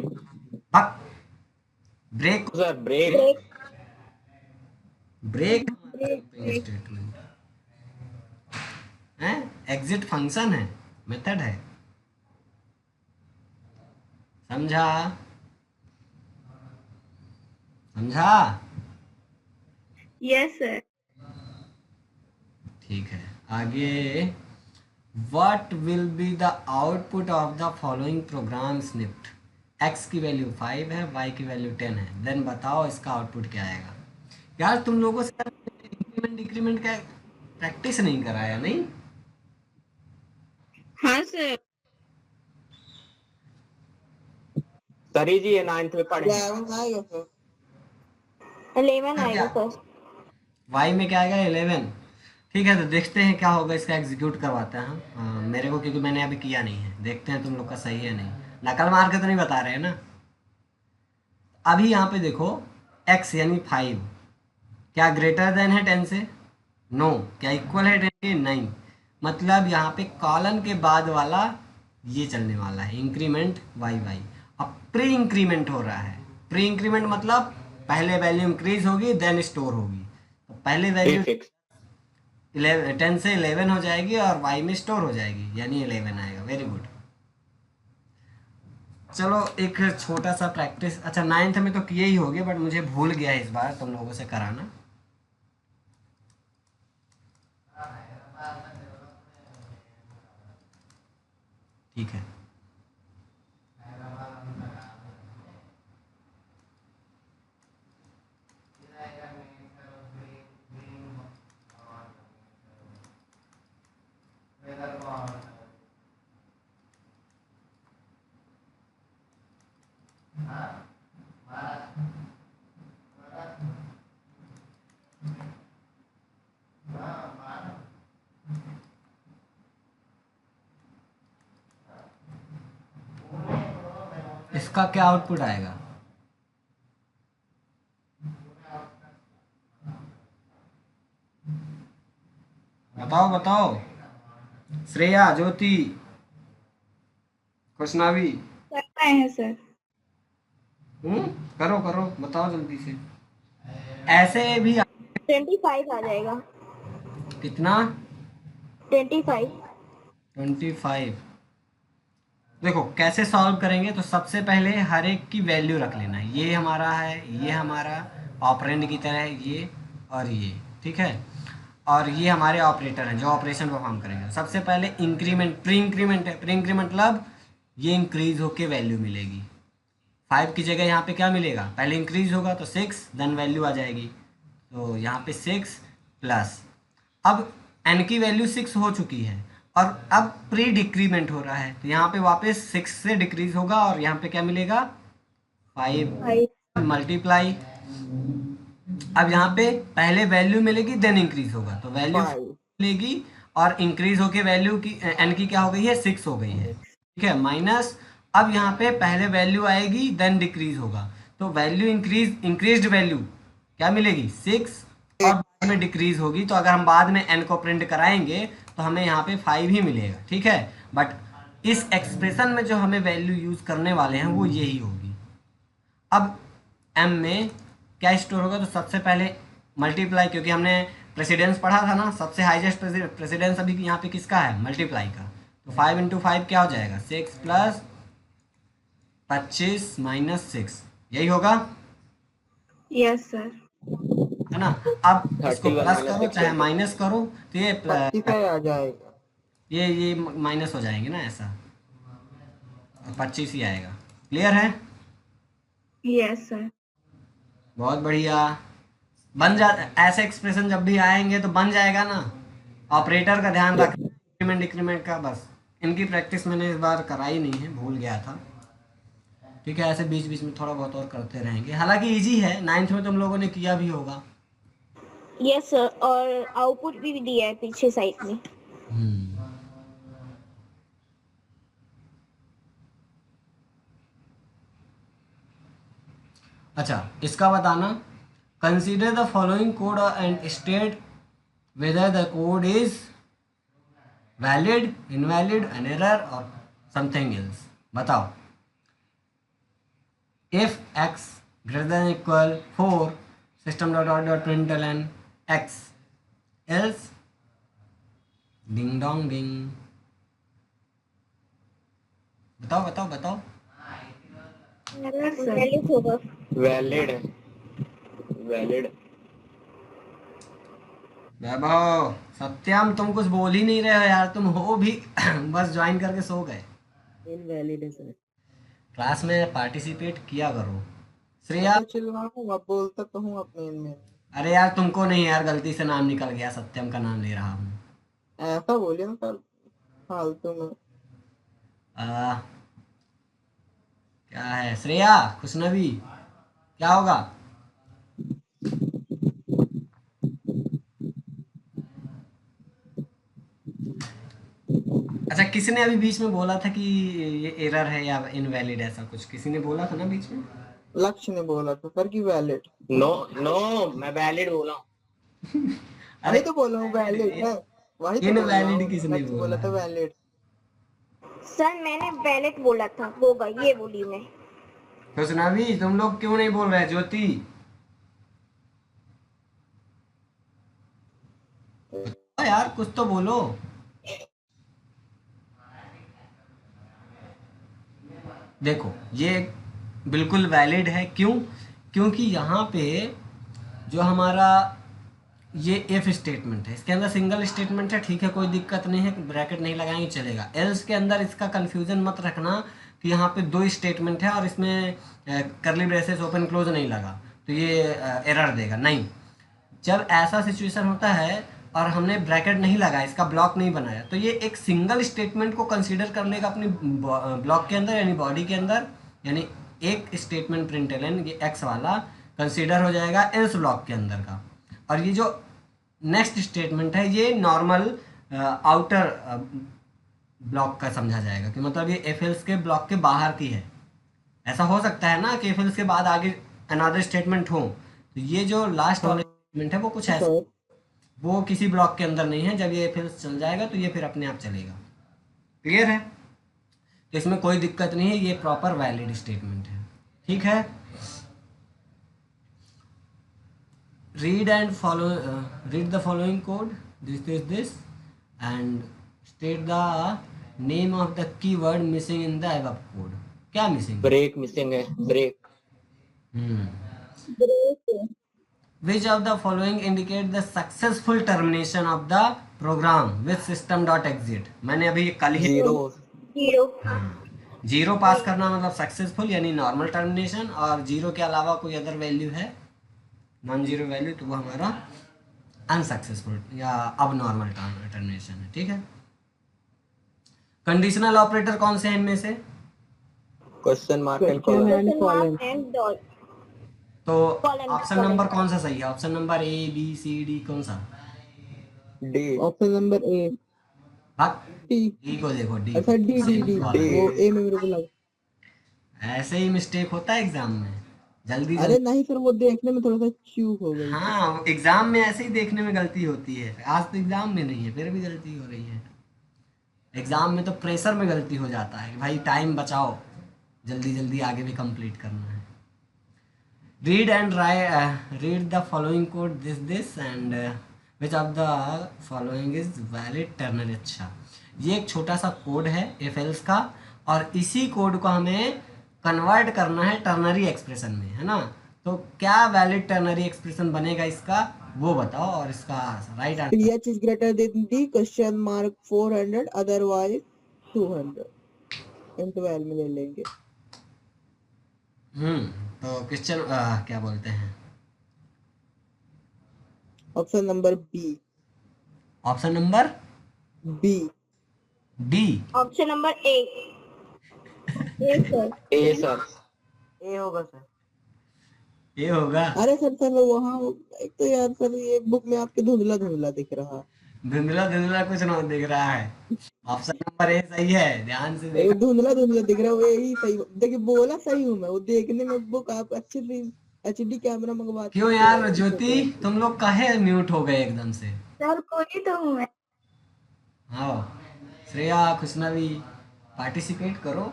break. Sir, break. Break. Break Break. Jumping statement है, exit function है, मेथड है। समझा? समझा? Yes sir. ठीक है, आगे। What will be the output of the following program snipped? x की वैल्यू 5 है, y की वैल्यू 10 है। देन बताओ इसका आउटपुट क्या आएगा। यार तुम लोगों से इंक्रीमेंट डिक्रीमेंट का प्रैक्टिस नहीं कराया, नहीं? हाँ सर। सरी जी ये 9th में पढ़े। 11 आएगा सर। 11 आएगा सर। y में क्या आएगा? 11। ठीक है, तो देखते हैं क्या होगा, इसका एग्जीक्यूट करवाते हैं हम। मेरे को, क्योंकि मैंने अभी किया नहीं है, देखते हैं तुम लोग का सही है नहीं। नकल मार के तो नहीं बता रहे हैं ना? अभी यहाँ पे देखो, x यानी 5 क्या ग्रेटर देन है 10 से? नो। क्या इक्वल है 10 के? नहीं। मतलब यहाँ पे कॉलन के बाद वाला ये चलने वाला है, इंक्रीमेंट वाई वाई। अब प्री इंक्रीमेंट हो रहा है। प्री इंक्रीमेंट मतलब पहले वैल्यू इंक्रीज होगी देन स्टोर होगी। तो पहले वैल्यू प्रीफिक्स। 10 से 11 हो जाएगी और वाई में स्टोर हो जाएगी, यानी 11 आएगा। Very good. चलो एक छोटा सा प्रैक्टिस। अच्छा, 9th में तो किए ही होगे, बट मुझे भूल गया इस बार तुम लोगों से कराना। ठीक है, इसका क्या आउटपुट आएगा? बताओ बताओ। श्रेया, ज्योति, खुशनावी। करना है सर। करो करो, बताओ जल्दी से। ऐसे भी 25 आ जाएगा। कितना? 25। 25। देखो कैसे सॉल्व करेंगे, तो सबसे पहले हर एक की वैल्यू रख लेना है। ये हमारा है, ये हमारा ऑपरेंड की तरह है, ये और ये, ठीक है। और ये हमारे ऑपरेटर हैं जो ऑपरेशन परफॉर्म करेंगे। सबसे पहले इंक्रीमेंट, प्री इंक्रीमेंट है। प्री इंक्रीमेंट मतलब ये इंक्रीज होके वैल्यू मिलेगी। 5 की जगह यहाँ पे क्या मिलेगा? पहले इंक्रीज होगा तो 6, देन वैल्यू आ जाएगी। तो यहाँ पे 6 प्लस, अब n की वैल्यू 6 हो चुकी है और अब प्री डिक्रीमेंट हो रहा है, तो यहाँ पे वापस 6 से डिक्रीज होगा और यहाँ पे क्या मिलेगा? 5 मल्टीप्लाई। अब यहाँ पे पहले वैल्यू मिलेगी देन इंक्रीज होगा, तो वैल्यू 5 मिलेगी और इंक्रीज होके वैल्यू की n की क्या हो गई है? 6 हो गई है, ठीक है। माइनस, अब यहाँ पे पहले वैल्यू आएगी देन डिक्रीज होगा, तो वैल्यू इंक्रीज्ड वैल्यू क्या मिलेगी? 6 और बाद में डिक्रीज होगी। तो अगर हम बाद में n को प्रिंट कराएंगे तो हमें यहाँ पे 5 ही मिलेगा, ठीक है। बट इस एक्सप्रेशन में जो हमें वैल्यू यूज करने वाले हैं वो यही होगी। अब m में क्या स्टोर होगा? तो सबसे पहले मल्टीप्लाई, क्योंकि हमने प्रेसिडेंस पढ़ा था ना, सबसे हाईएस्ट प्रेसिडेंस अभी यहाँ पे किसका है, मल्टीप्लाई का। तो 5 इंटू 5 क्या हो जाएगा, 6 प्लस 25 माइनस 6, यही होगा, यस सर। है ना। अब इसको 31 प्लस minus करो 6 चाहे 20। माइनस करो, तो ये 25 आ जाएगा। ये माइनस हो जाएंगे ना ऐसा, और 25 ही आएगा। क्लियर है? Yes sir. बहुत बढ़िया। बन जा, ऐसे एक्सप्रेशन जब भी आएंगे तो बन जाएगा ना। ऑपरेटर का ध्यान रख, इंक्रीमेंट डिक्रीमेंट का, बस इनकी प्रैक्टिस मैंने इस बार कराई नहीं है, भूल गया था। ठीक है, ऐसे बीच बीच में थोड़ा बहुत और करते रहेंगे, हालांकि इजी है, 9th में तुम लोगों ने किया भी होगा। यस सर, और आउटपुट भी दिया है पीछे साइड में। अच्छा, इसका बताना, consider the following code and state whether the code is valid, invalid, an error और समथिंग एल्स। बताओ। If x greater than equal 4, system dot out dot println x, else ding dong ding। बताओ बताओ बताओ। Valid होगा। Valid है, valid. वैभव, सत्यम, तुम कुछ बोल ही नहीं रहे हो यार, तुम हो भी बस ज्वाइन करके सो गए। इनवैलिड है सर। क्लास में पार्टिसिपेट किया करो। श्रेया, तो चिल्लाऊंगा, बोलता तो हूँ अपने इनमें। अरे यार तुमको नहीं यार, गलती से नाम निकल गया, सत्यम का नाम ले रहा हूँ। ऐसा बोलिए ना सर, फालतू में। आ, क्या है श्रेया, खुशनबी, क्या होगा? अच्छा, किसने अभी बीच में बोला था कि ये एरर है या इनवैलिड, ऐसा कुछ किसी ने बोला था ना बीच में? लक्ष्य ने बोला था सर कि वैलिड। नो नो, मैं वैलिड बोला हूँ। वही अरे तो बोला हूँ, वैलिड है। वही तो बोल रहा इनवैलिड हूँ, किसने लक्ष्य बोला बोला था है? वैलिड। सर मैंने वैलिड बोला था, होगा ये बोली मैं। खुशनबी, तुम लोग क्यों नहीं बोल रहे? ज्योति, यार कुछ तो बोलो। देखो, ये बिल्कुल वैलिड है, क्यों? क्योंकि यहाँ पे जो हमारा ये इफ स्टेटमेंट है, इसके अंदर सिंगल स्टेटमेंट है, ठीक है, कोई दिक्कत नहीं है, ब्रैकेट नहीं लगाएंगे चलेगा। एल्स के अंदर इसका कंफ्यूजन मत रखना कि यहाँ पे 2 स्टेटमेंट है और इसमें करली ब्रेसेस ओपन क्लोज नहीं लगा तो ये एरर देगा, नहीं। जब ऐसा सिचुएशन होता है और हमने ब्रैकेट नहीं लगाया, इसका ब्लॉक नहीं बनाया, तो ये एक सिंगल स्टेटमेंट को कंसीडर कर लेगा अपनी ब्लॉक के अंदर, यानी बॉडी के अंदर, यानी एक स्टेटमेंट प्रिंटलन ये एक्स वाला कंसीडर हो जाएगा एल्स ब्लॉक के अंदर का। और ये जो नेक्स्ट स्टेटमेंट है ये नॉर्मल आउटर ब्लॉक का समझा जाएगा, कि मतलब ये एफ एल्स के ब्लॉक के बाहर की है। ऐसा हो सकता है ना कि एफ एल्स के बाद आगे अनदर स्टेटमेंट हो, तो ये जो लास्ट वाला स्टेटमेंट है वो कुछ ऐसा, सर वो किसी ब्लॉक के अंदर नहीं है। जब ये फिर चल जाएगा तो ये फिर अपने आप चलेगा। क्लियर है? तो इसमें कोई दिक्कत नहीं है, ये प्रॉपर वैलिड स्टेटमेंट है। ठीक है, read and follow, read the following code, this and state the name of the keyword missing in the above code. क्या मिसिंग? ब्रेक मिसिंग है, break. Which of the following indicate the successful termination of the program with system.exit? मैंने अभी कल ही zero. Zero. Zero पास करना मतलब successful यानी normal termination, और zero के अलावा कोई अदर वैल्यू है नॉन जीरो वैल्यू तो वो हमारा अनसक्सेसफुल या अब नॉर्मल टर्मिनेशन है। ठीक है, कंडीशनल ऑपरेटर कौन से हैं इनमें से? Question mark and Question colon. and colon। And dot. तो Colon, ऑप्शन colon। नंबर कौन सा सही है? Option number A B C D कौन सा? डी। Option number A. भाग, डी। डी को देखो, डी अच्छा डी डी डी, वो ए में मेरे को लगा। ऐसे ही मिस्टेक होता है एग्जाम में, जल्दी अरे नहीं सर, वो देखने में थोड़ा सा चूक हो गई। हाँ, एग्जाम में ऐसे ही देखने में गलती होती है। आज तो एग्जाम में नहीं है फिर भी गलती हो रही है। एग्जाम में तो प्रेशर में गलती हो जाता है कि भाई टाइम बचाओ, जल्दी जल्दी आगे भी कंप्लीट करना है। read the following code this and which of the following is valid ternary। अच्छा, ये एक छोटा सा कोड है if else का, और इसी कोड को हमें कन्वर्ट करना है टर्नरी एक्सप्रेशन में, है ना। तो क्या वैलिड टर्नरी एक्सप्रेशन बनेगा इसका, वो बताओ, और इसका right answer. TH is greater than the question mark 400 otherwise 200 इन 12 में ले लेंगे। तो क्वेश्चन क्या बोलते हैं, option number B. Option number B. D. Option number A. A sir. A sir. A होगा सर। ये होगा। अरे सर सर वहाँ एक तो यार सर ये बुक में आपके धुंधला धुंधला दिख रहा है। धुंधला धुंधला कुछ ना दिख रहा है, ऑप्शन नंबर ए सही है, ध्यान से वो देखो। धुंधला धुंधला दिख रहा है, वो यही सही। देखिए बोला सही हूँ मैं, वो देखने में बुक आप अच्छे से HD कैमरा मंगवाते क्यों यार ज्योति, तुम लोग काहे म्यूट हो गए एकदम से। सर कोई तो हूँ मैं। हाँ श्रेया, खुशनवी, पार्टिसिपेट करो।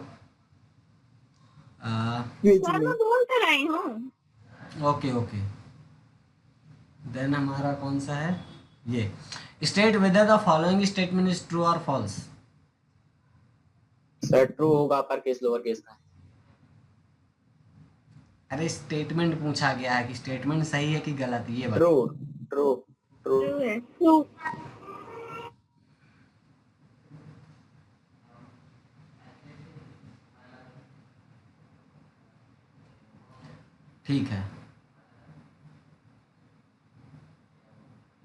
क्विज सर में। मैं बोल कर आई हूँ। ओके ओके, देन हमारा कौन सा है, ये state whether the following statement is true और फॉल्स। सर ट्रू होगा अपर केस लोअर केस का। अरे स्टेटमेंट पूछा गया है कि स्टेटमेंट सही है कि गलत, ये ट्रू बताओ। True true. ट्रू है। ट्रू। ठीक है,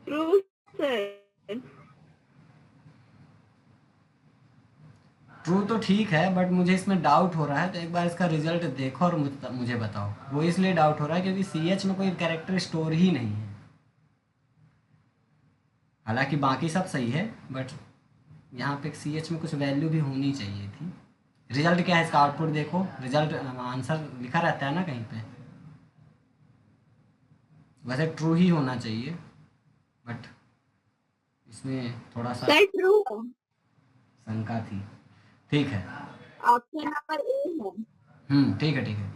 ट्रू सर। ट्रू तो ठीक है, बट मुझे इसमें डाउट हो रहा है, तो एक बार इसका रिजल्ट देखो और मुझे बताओ। वो इसलिए डाउट हो रहा है क्योंकि CH में कोई कैरेक्टर स्टोर ही नहीं है, हालांकि बाकी सब सही है, बट यहाँ पे CH में कुछ वैल्यू भी होनी चाहिए थी। रिजल्ट क्या है इसका, आउटपुट देखो, रिजल्ट आंसर लिखा रहता है ना कहीं पे, वैसे ट्रू ही होना चाहिए, बट इसमें थोड़ा सा सर ट्रू। शंका थी। ठीक है, ऑप्शन नंबर ए है। ठीक है ठीक है।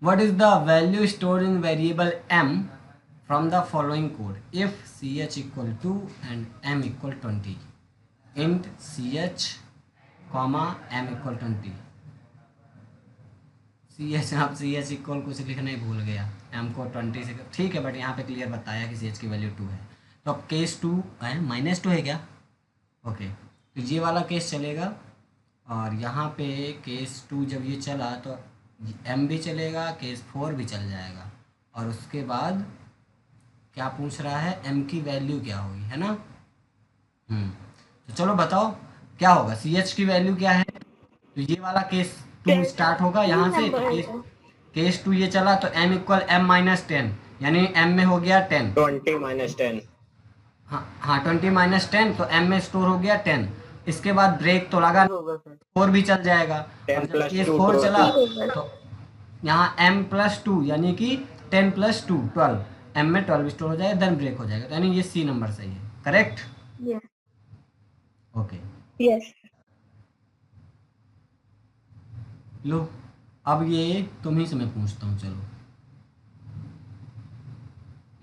What is the value stored in variable m from the following code if CH equal to and m equal 20 int CH comma m equal 20। CH आप CH इक्वल कुछ लिखना ही भूल गया, m को 20 से, ठीक है, बट यहाँ पे क्लियर बताया कि CH की वैल्यू 2 है। तो अब केस 2 है, -2 है क्या, ओके, तो ये वाला केस चलेगा, और यहाँ पे केस 2 जब ये चला तो m भी चलेगा, केस 4 भी चल जाएगा, और उसके बाद क्या पूछ रहा है, m की वैल्यू क्या होगी, है ना। तो चलो बताओ क्या होगा, CH की वैल्यू क्या है। तो ये वाला केस 2 स्टार्ट होगा यहाँ से, तो केस 2 ये चला तो m इक्वल m-10, यानी m में हो गया 10, 20 - 10। हाँ 20 - 10, तो m में स्टोर हो गया 10। इसके बाद ब्रेक तो लगा, होगा सर। 4 भी चल जाएगा, 10 और जब plus केस 2 4 12। चला तो यहाँ m+2 यानी कि 10+2 12, m में 12 स्टोर हो जाएगा, देन ब्रेक हो जाएगा, तो यानी ये C नंबर सही है, करेक्ट। यस। Okay, yes. लो अब ये तुम ही से मैं पूछता हूँ, चलो।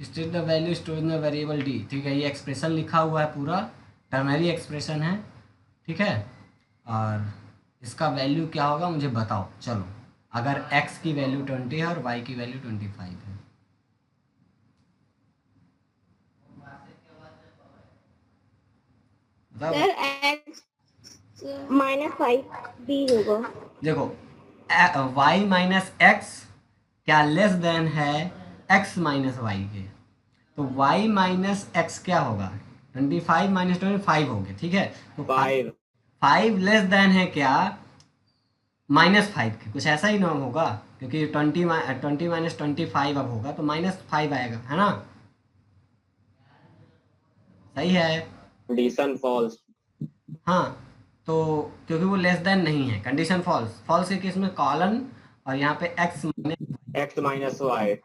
State the value store in the variable d, ठीक है, ये एक्सप्रेशन लिखा हुआ है पूरा, टर्नरी एक्सप्रेशन है, ठीक है, और इसका वैल्यू क्या होगा मुझे बताओ, चलो। अगर x की वैल्यू 20 है और y की वैल्यू 25 है, बताओ। सर x -5 बी होगा। देखो y माइनस एक्स क्या लेस देन है x माइनस वाई के, तो y माइनस एक्स क्या होगा, 25 - 25 हो गया, ठीक है, तो 5 5 लेस देन है क्या, -5 के, कुछ ऐसा ही नाम होगा, क्योंकि 20 - 25 अब होगा तो -5 आएगा, है ना, सही है। Condition false. हाँ, तो क्योंकि वो लेस देन नहीं है, कंडीशन फॉल्स, फॉल्स के केस में कॉलन और यहाँ पे x x - y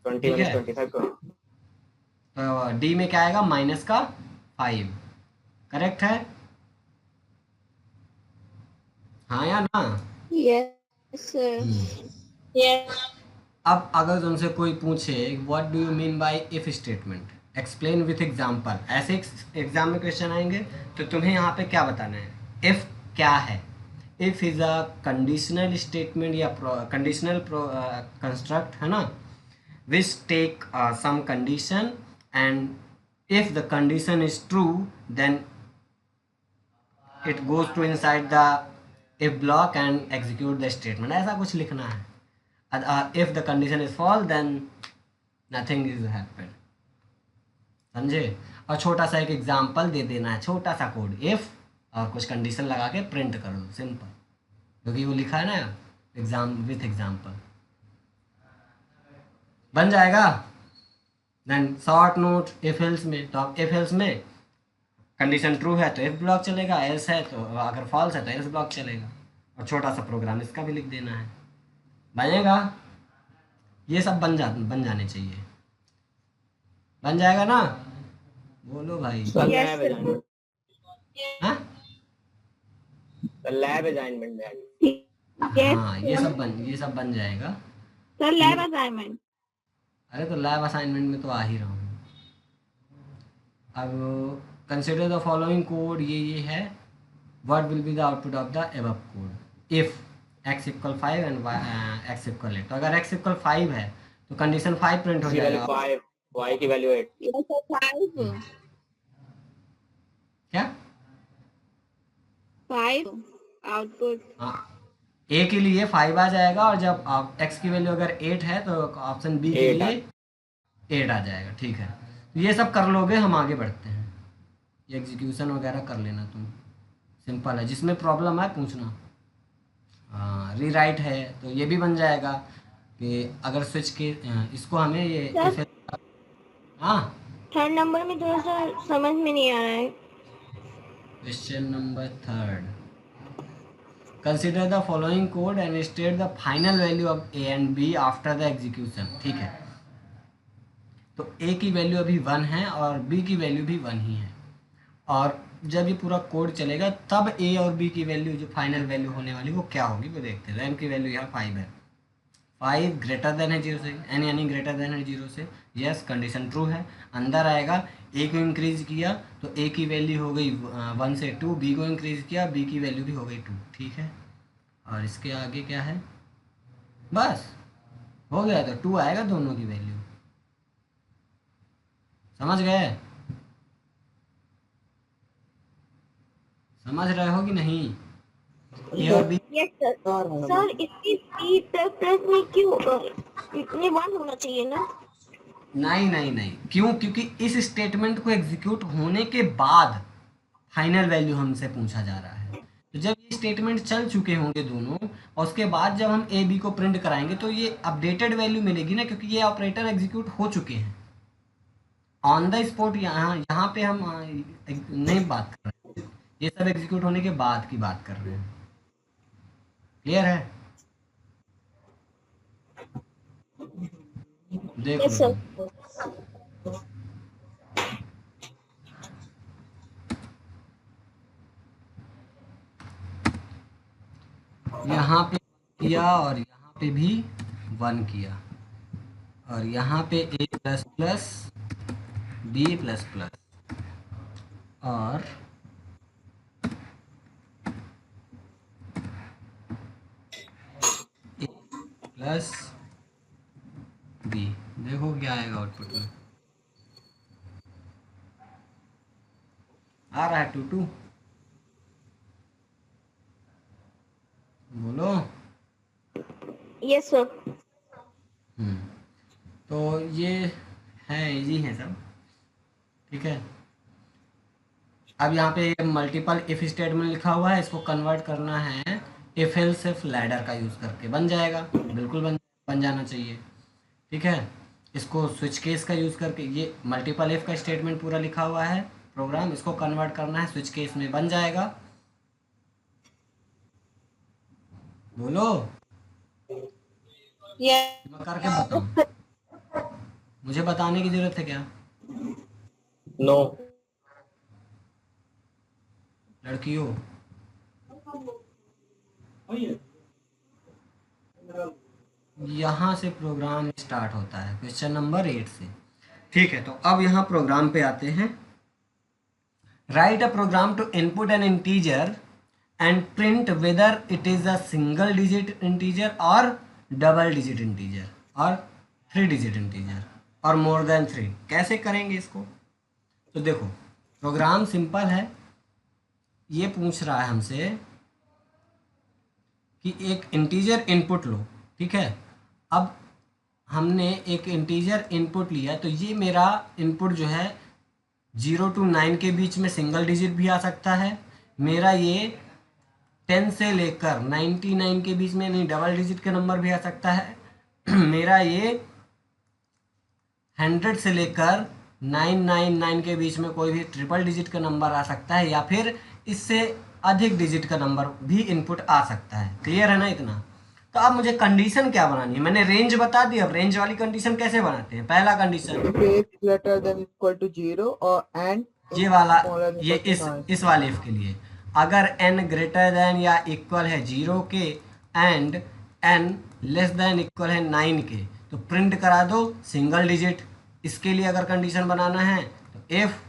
20 ठीक है। - 25 को। तो डी में क्या आएगा, -5, करेक्ट है, हाँ या ना। Yes sir. यस। अब अगर तुमसे कोई पूछे what do you mean by if statement, explain with example, ऐसे एग्जाम में क्वेश्चन आएंगे तो तुम्हें यहाँ पे क्या बताना है, इफ क्या है। If is a conditional statement या कंडीशनल कंस्ट्रक्ट है ना, which take some condition and if the condition is true then it goes to inside the if block and execute the statement, ऐसा कुछ लिखना है। If the condition is false then nothing is happened, समझे। और छोटा सा एक example दे देना है, छोटा सा कोड, इफ और कुछ कंडीशन लगा के प्रिंट कर दो, सिंपल, क्योंकि वो लिखा है ना एग्जाम विथ एग्जांपल, बन जाएगा। Then short note if else में, तो अब इफ एल्स में कंडीशन ट्रू है तो इफ ब्लॉक चलेगा, एल्स है तो अगर फॉल्स है तो एल्स ब्लॉक चलेगा, और छोटा सा प्रोग्राम इसका भी लिख देना है, बनेगा। ये सब बन जाने चाहिए, बन जाएगा ना, बोलो भाई। कल Yes, लैब sir. असाइनमेंट, हाँ कल लैब असाइनमेंट में Yes, हाँ, ये सब बन जाएगा। sir. Lab assignment. अरे तो लैब असाइनमेंट में तो आ ही रहा हूँ। अब कंसिडर द फॉलोइंग कोड, ये है, what will be the output of the above code if x equal 5 and x equal 8। तो अगर x इक्वल 5 है तो कंडीशन 5 प्रिंट हो की वैल्यू जाएगा। 5, y की वैल्यू 8। Yes, sir. 5. क्या 5 output. हाँ, a के लिए 5 आ जाएगा, और जब आप x की वैल्यू अगर 8 है तो ऑप्शन b के 8 आ लिए 8 आ जाएगा। ठीक है, तो ये सब कर लोगे, हम आगे बढ़ते हैं। ये एग्जीक्यूशन वगैरह कर लेना तुम, सिंपल है, जिसमें प्रॉब्लम है पूछना। हाँ, रीराइट है तो ये भी बन जाएगा कि अगर स्विच के इसको हमें ये Sir. हाँ, 3rd नंबर में थोड़ा सा समझ में नहीं आ रहा है। Question number 3, consider the following code and state the final value of a and b after the execution. ठीक है, तो ए की वैल्यू अभी 1 है और बी की वैल्यू भी 1 ही है, और जब ये पूरा कोड चलेगा तब ए और बी की वैल्यू जो फाइनल वैल्यू होने वाली वो क्या होगी वो देखते हैं। रैम की वैल्यू यहाँ 5 है, 5 ग्रेटर देन है 0 से, एन यानी ग्रेटर देन है 0 से, यस कंडीशन ट्रू है। अंदर आएगा, ए को इंक्रीज किया तो ए की वैल्यू हो गई 1 से 2, बी को इंक्रीज किया बी की वैल्यू भी हो गई 2। ठीक है, और इसके आगे क्या है, बस हो गया, तो 2 आएगा दोनों की वैल्यू, समझ गए, समझ रहे हो कि नहीं। ए और बी Yes, sir. सर इसकी C प्लस में क्यों इतने 1 होना चाहिए ना? नहीं, क्यों, क्योंकि इस स्टेटमेंट को एग्जीक्यूट होने के बाद फाइनल वैल्यू हमसे पूछा जा रहा है। तो जब ये स्टेटमेंट चल चुके होंगे दोनों, और उसके बाद जब हम ए बी को प्रिंट कराएंगे तो ये अपडेटेड वैल्यू मिलेगी ना, क्योंकि ये ऑपरेटर एग्जीक्यूट हो चुके हैं ऑन द स्पॉट। यहाँ पे हम नहीं बात कर रहे हैं, ये सब एग्जीक्यूट होने के बाद की बात कर रहे हैं। क्लियर है, देख Yes, लो sir. यहाँ पे किया और यहाँ पे भी 1 किया, और यहाँ पे a plus plus b plus plus और a प्लस बी, देखो क्या आएगा आउटपुट में, आ रहा है 2 बोलो। Yes, sir. तो ये है, इजी है सब। ठीक है, अब यहाँ पे मल्टीपल इफ स्टेटमेंट लिखा हुआ है, इसको कन्वर्ट करना है इफ एल्स इफ लैडर का यूज़ करके, बन जाएगा, बिल्कुल बन जाना चाहिए। ठीक है, इसको स्विच केस का यूज़ करके, ये मल्टीपल इफ का स्टेटमेंट पूरा लिखा हुआ है प्रोग्राम, इसको कन्वर्ट करना है स्विच केस में, बन जाएगा, बोलो। Yes. मैं करके बताऊँ, मुझे बताने की ज़रूरत है क्या, नो लड़कियों। यहाँ से प्रोग्राम स्टार्ट होता है क्वेश्चन नंबर 8 से। ठीक है, तो अब यहाँ प्रोग्राम पे आते हैं। Write a program to input an integer and print whether it is a single digit integer और डबल डिजिट इंटीजर और 3 डिजिट इंटीजर और मोर देन 3। कैसे करेंगे इसको? तो देखो, प्रोग्राम सिंपल है। ये पूछ रहा है हमसे कि एक इंटीजर इनपुट लो। ठीक है, अब हमने एक इंटीजर इनपुट लिया, तो ये मेरा इनपुट जो है 0 to 9 के बीच में सिंगल डिजिट भी आ सकता है। मेरा ये 10 से लेकर 99 के बीच में नहीं डबल डिजिट का नंबर भी आ सकता है। मेरा ये 100 से लेकर 999 के बीच में कोई भी ट्रिपल डिजिट का नंबर आ सकता है, या फिर इससे अधिक डिजिट का नंबर भी इनपुट आ सकता है। क्लियर है ना इतना? तो अब मुझे कंडीशन क्या बनानी है? मैंने रेंज बता दी। अब रेंज वाली कंडीशन कैसे बनाते हैं? पहला condition if a is greater than equal to 0 or and ये वाला, smaller than ये equal to 9. इस वाले इफ के लिए अगर n ग्रेटर देन या इक्वल है 0 के and n less than equal है 9 के, तो प्रिंट करा दो सिंगल डिजिट। इसके लिए अगर कंडीशन बनाना है तो if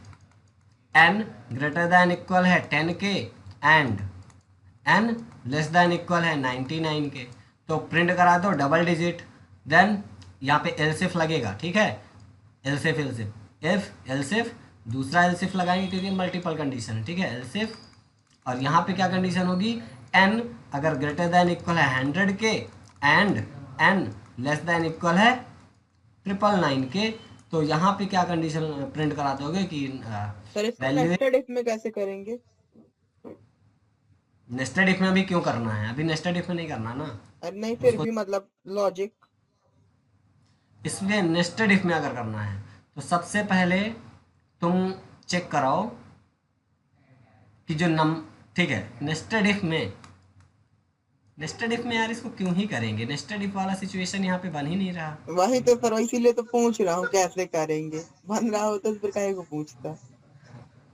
n greater than equal है 10 के and n less than equal है 99 के, तो प्रिंट करा दो डबल डिजिट। देन यहाँ पे एल्सिफ लगेगा। ठीक है, एल्सिफ इफ एल्सिफ दूसरा एल्सिफ लगाएंगे क्योंकि मल्टीपल कंडीशन है। ठीक है, एल्सिफ, और यहाँ पे क्या कंडीशन होगी? n अगर ग्रेटर देन इक्वल है 100 के and n less than equal है 999 के, तो यहाँ पे क्या कंडीशन प्रिंट करा दोगे कि सर इसको वैल्यू। नेस्टेड इफ में कैसे करेंगे? नेस्टेड इफ में अभी क्यों करना है? अभी नेस्टेड इफ में नहीं करना ना। अरे नहीं, फिर भी मतलब लॉजिक। इसलिए नेस्टेड इफ में अगर करना है तो सबसे पहले तुम चेक कराओ कि जो ठीक है, नेस्टेड इफ में यार इसको क्यों ही करेंगे? नेस्टेड इफ वाला सिचुएशन यहाँ पे बन ही नहीं रहा। वही तो सर, इसीलिए तो पूछ रहा हूँ कैसे करेंगे। बन रहा हो तो फिर काहे को पूछता।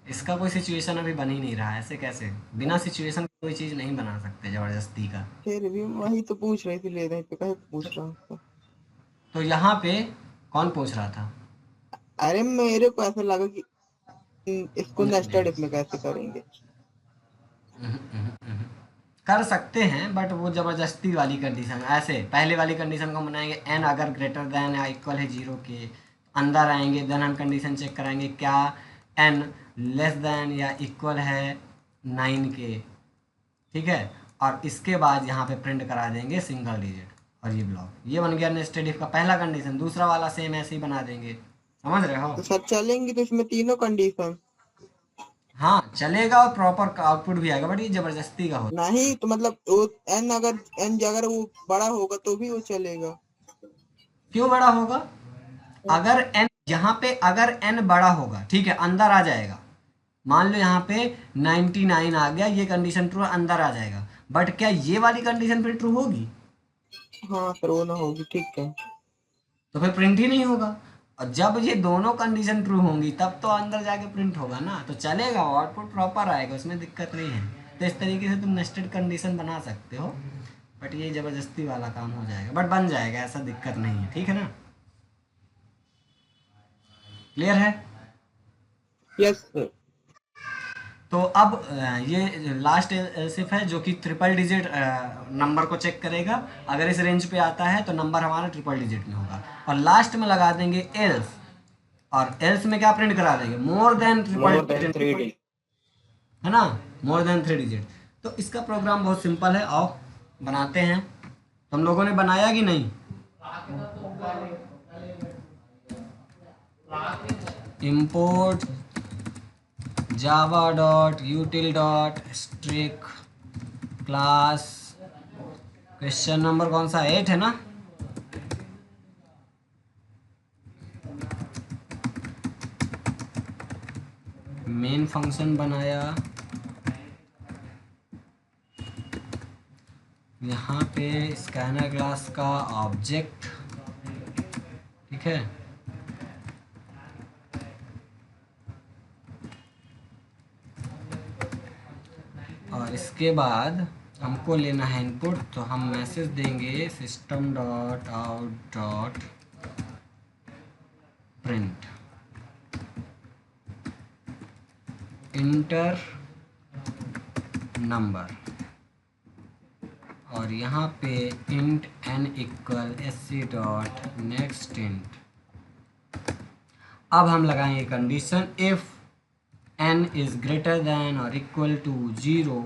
इसका कोई सिचुएशन अभी बन ही नहीं रहा। ऐसे कैसे? बिना सिचुएशन कोई चीज़ नहीं बना सकते जबरदस्ती का। फिर भी वही तो पूछ रही थी, ले नहीं तो काहे को पूछ रहा हूँ। तो यहाँ पे कौन पूछ रहा था? अरे मेरे को ऐसा लगा कि इसको नेस्टेड इफ में कैसे करेंगे। कर सकते हैं, बट वो जबरदस्ती वाली कंडीशन। ऐसे पहले वाली कंडीशन को बनाएंगे, n अगर ग्रेटर देन या इक्वल है 0 के, अंदर आएंगे, देन हम कंडीशन चेक कराएंगे क्या n लेस देन या इक्वल है 9 के। ठीक है, और इसके बाद यहाँ पे प्रिंट करा देंगे सिंगल डिजिट और ये ब्लॉक। ये बन गया नेस्टेड इफ का पहला कंडीशन। दूसरा वाला सेम ऐसे ही बना देंगे। समझ रहे हो? तो सर चलेंगी तो इसमें तीनों कंडीशन? हाँ चलेगा, और प्रॉपर आउटपुट भी आएगा, बट ये जबरदस्ती का होता नहीं तो मतलब वो n अगर वो बड़ा होगा तो भी वो चलेगा। है। क्यों बड़ा होगा? अगर n यहाँ पे अगर n बड़ा होगा, ठीक है, अंदर आ जाएगा। मान लो यहाँ पे 99 आ गया, ये कंडीशन ट्रू, अंदर आ जाएगा। बट क्या ये वाली कंडीशन फिर ट्रू होगी? हाँ सर, वो ना होगी। ठीक है, तो फिर प्रिंट ही नहीं होगा। और जब ये दोनों कंडीशन ट्रू होंगी तब तो अंदर जाके प्रिंट होगा ना, तो चलेगा, आउटपुट प्रॉपर आएगा, उसमें दिक्कत नहीं है। तो इस तरीके से तुम नेस्टेड कंडीशन बना सकते हो, बट ये ज़बरदस्ती वाला काम हो जाएगा, बट बन जाएगा, ऐसा दिक्कत नहीं है। ठीक है ना? क्लियर है? Yes sir. तो अब ये लास्ट एल्सिफ है जो कि ट्रिपल डिजिट नंबर को चेक करेगा। अगर इस रेंज पे आता है तो नंबर हमारा ट्रिपल डिजिट में होगा, और लास्ट में लगा देंगे एल्स, और एल्स में क्या प्रिंट करा देंगे? मोर देन ट्रिपल डिजिट, है ना, मोर देन 3 डिजिट। तो इसका प्रोग्राम बहुत सिंपल है, आओ बनाते हैं। तुम लोगों ने बनाया कि नहीं? import java.util.strict class, question number कौन सा? 8 है ना? मेन फंक्शन बनाया, यहाँ पे स्कैनर क्लास का ऑब्जेक्ट, ठीक है, और इसके बाद हमको लेना है इनपुट, तो हम मैसेज देंगे system dot out dot print enter number, और यहाँ पे int n equal sc dot next int. अब हम लगाएंगे condition if n is greater than और equal to 0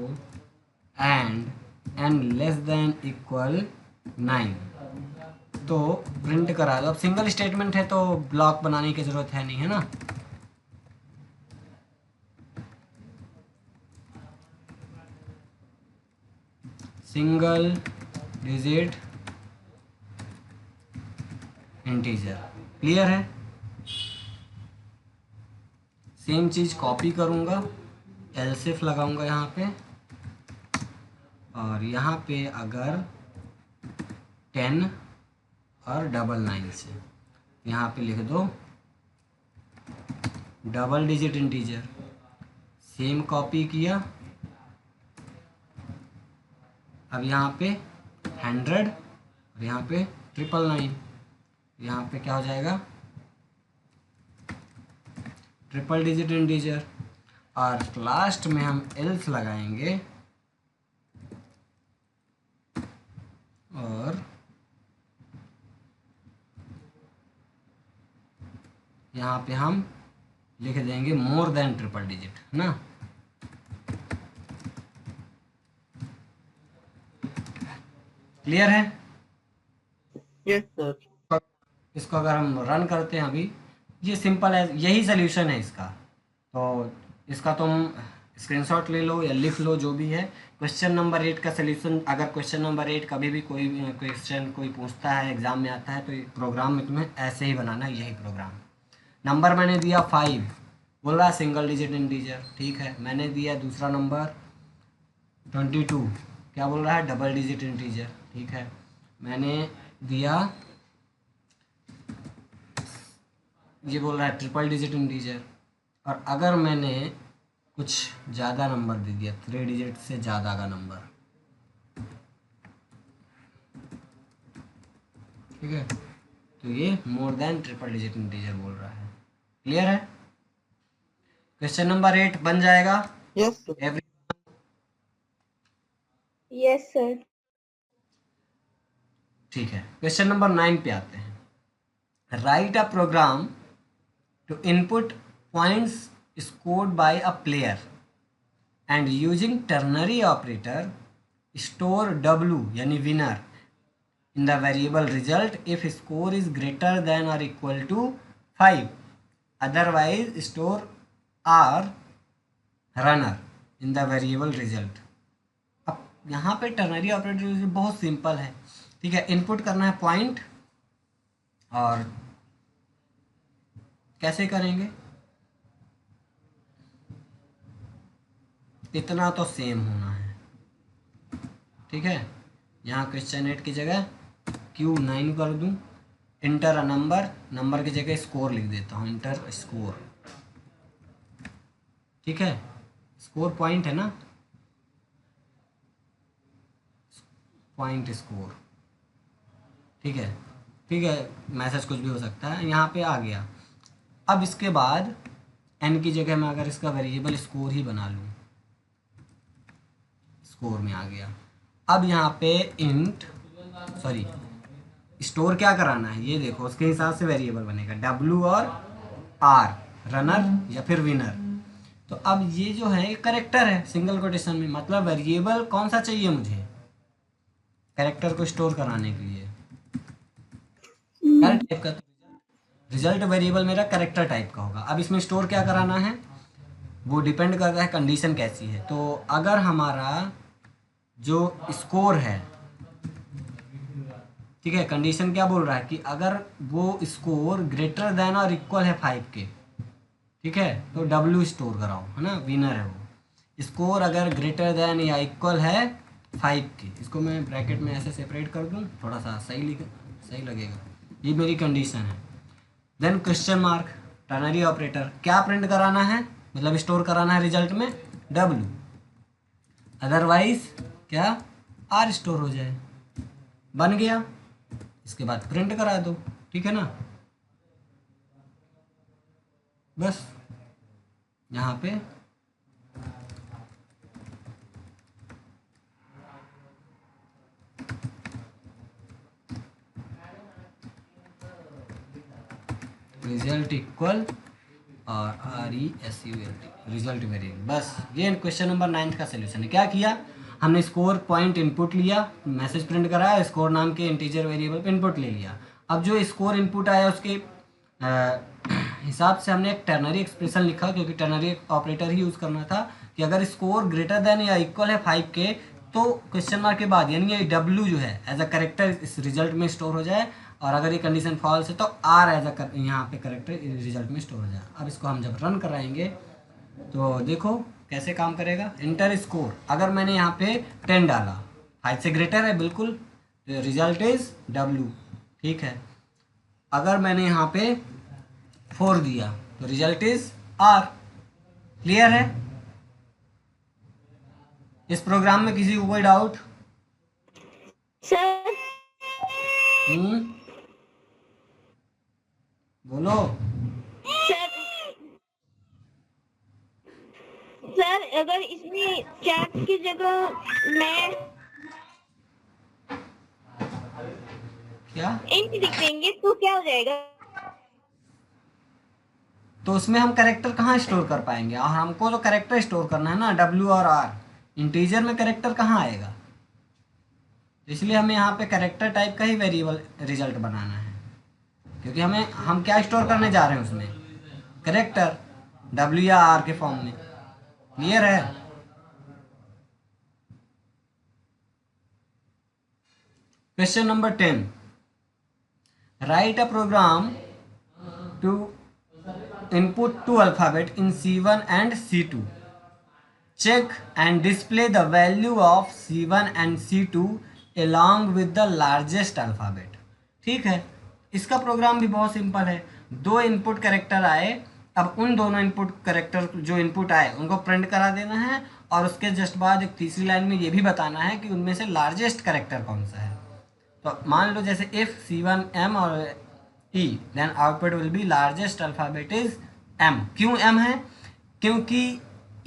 and n less than equal 9, तो प्रिंट करा दो। अब सिंगल स्टेटमेंट है तो ब्लॉक बनाने की ज़रूरत है नहीं, है ना। सिंगल डिजिट इंटीजर, क्लियर है। सेम चीज़ कॉपी करूँगा, एल्सिफ लगाऊंगा यहाँ पे, और यहाँ पे अगर 10 और 9 से यहाँ पे लिख दो double digit integer. Same copy किया, अब यहाँ पे 100 और यहाँ पे 999, यहाँ पे क्या हो जाएगा ट्रिपल डिजिट इंटीजर। और लास्ट में हम एल्स लगाएंगे और यहाँ पे हम लिख देंगे मोर देन ट्रिपल डिजिट, है ना। क्लियर है। Yes sir. इसको अगर हम रन करते हैं अभी, ये सिंपल है, यही सोल्यूशन है इसका। तो इसका तुम स्क्रीनशॉट ले लो या लिख लो, जो भी है। क्वेश्चन नंबर 8 का सोल्यूशन, अगर क्वेश्चन नंबर 8 कभी भी कोई क्वेश्चन कोई पूछता है, एग्जाम में आता है, तो प्रोग्राम में तुम्हें ऐसे ही बनाना है, यही प्रोग्राम। नंबर मैंने दिया 5, बोल रहा है सिंगल डिजिट इंटीजर, ठीक है। मैंने दिया दूसरा नंबर 22, क्या बोल रहा है डबल डिजिट इंटीजर, ठीक है। मैंने दिया, ये बोल रहा है ट्रिपल डिजिट इंटीजर। और अगर मैंने कुछ ज़्यादा नंबर दे दिया, 3 डिजिट से ज़्यादा का नंबर, ठीक है, तो ये more than triple digit integer बोल रहा है। क्लियर है। क्वेश्चन नंबर 8 बन जाएगा। Yes every yes sir. ठीक है, क्वेश्चन नंबर 9 पे आते हैं। Write a program to input points scored by a player and using ternary operator store W यानी winner in the variable result if score is greater than और equal to 5, otherwise store R runner in the variable result. अब यहाँ पे ternary operator बहुत simple है, ठीक है। Input करना है पॉइंट, और कैसे करेंगे, इतना तो सेम होना है, ठीक है। यहाँ क्वेश्चन 8 की जगह Q9 कर दूँ, इंटर अ नंबर, नंबर की जगह स्कोर लिख देता हूँ, इंटर स्कोर, ठीक है। स्कोर पॉइंट है ना, पॉइंट स्कोर, ठीक है, ठीक है। मैसेज कुछ भी हो सकता है, यहाँ पे आ गया। अब इसके बाद n की जगह मैं अगर इसका वेरिएबल स्कोर ही बना लूँ, स्कोर में आ गया। अब यहाँ पे स्टोर क्या कराना है, ये देखो, उसके हिसाब से वेरिएबल बनेगा W और R, रनर या फिर विनर। तो अब ये जो है करेक्टर है सिंगल कोटेशन में, मतलब वेरिएबल कौन सा चाहिए मुझे, कैरेक्टर को स्टोर कराने के लिए। क्या टाइप का, रिजल्ट वेरिएबल मेरा कैरेक्टर टाइप का होगा। अब इसमें स्टोर क्या कराना है, वो डिपेंड करता है कंडीशन कैसी है। तो अगर हमारा जो स्कोर है, ठीक है, कंडीशन क्या बोल रहा है कि अगर वो स्कोर ग्रेटर देन और इक्वल है 5 के, ठीक है, तो W स्टोर कराओ, है ना, विनर है वो। स्कोर अगर ग्रेटर देन या इक्वल है 5 के, इसको मैं ब्रैकेट में ऐसे सेपरेट कर दूँ, थोड़ा सा सही लगेगा, ये मेरी कंडीशन है। Then question mark, ternary operator, क्या प्रिंट कराना है, मतलब स्टोर कराना है रिजल्ट में W, अदरवाइज क्या आर स्टोर हो जाए। बन गया, इसके बाद प्रिंट करा दो, ठीक है ना। बस यहाँ पे रिजल्ट इक्वल और RESULT रिजल्ट वेरिएबल। बस ये क्वेश्चन नंबर 9 का सोल्यूशन है। क्या किया हमने, स्कोर पॉइंट इनपुट लिया, मैसेज प्रिंट कराया, स्कोर नाम के इंटीजर वेरिएबल पे इनपुट ले लिया। अब जो स्कोर इनपुट आया उसके हिसाब से हमने एक टर्नरी एक्सप्रेशन लिखा, क्योंकि टर्नरी ऑपरेटर ही यूज़ करना था कि अगर स्कोर ग्रेटर देन या इक्वल है 5 के तो क्वेश्चन मार्क के बाद यानी ये W जो है एज अ करेक्टर इस रिजल्ट में स्टोर हो जाए, और अगर ये कंडीशन फॉल्स है तो R एज अ यहाँ पे करेक्टर रिजल्ट में स्टोर हो जाए। अब इसको हम जब रन कराएंगे तो देखो कैसे काम करेगा। इंटर स्कोर, अगर मैंने यहाँ पे 10 डाला, 5 से ग्रेटर है बिल्कुल, रिजल्ट इज W, ठीक है। अगर मैंने यहाँ पे 4 दिया तो रिजल्ट इज R। क्लियर है? इस प्रोग्राम में किसी को कोई डाउट? सर बोलो। सर सर अगर इसमें चैट की जगह मैं क्या? इंट लिख देंगे तो क्या हो जाएगा? तो उसमें हम कैरेक्टर कहाँ स्टोर कर पाएंगे, और हमको तो कैरेक्टर स्टोर करना है ना, W और R। इंटीजर में कैरेक्टर कहाँ आएगा, इसलिए हमें यहाँ पे कैरेक्टर टाइप का ही वेरिएबल रिजल्ट बनाना है, क्योंकि हम क्या स्टोर करने जा रहे हैं उसमें, कैरेक्टर W या R के फॉर्म में। क्लियर है? Question number 10, write a program to input 2 alphabet in C1 and C2, check and display the value of C1 and C2 along with the largest alphabet। ठीक है, इसका programme भी बहुत simple है। 2 input character आए, अब उन दोनों इनपुट कैरेक्टर जो इनपुट आए उनको प्रिंट करा देना है, और उसके जस्ट बाद एक तीसरी लाइन में ये भी बताना है कि उनमें से लार्जेस्ट कैरेक्टर कौन सा है। तो मान लो जैसे इफ C1 M और E, then output will be largest alphabet is M। क्यों M है? क्योंकि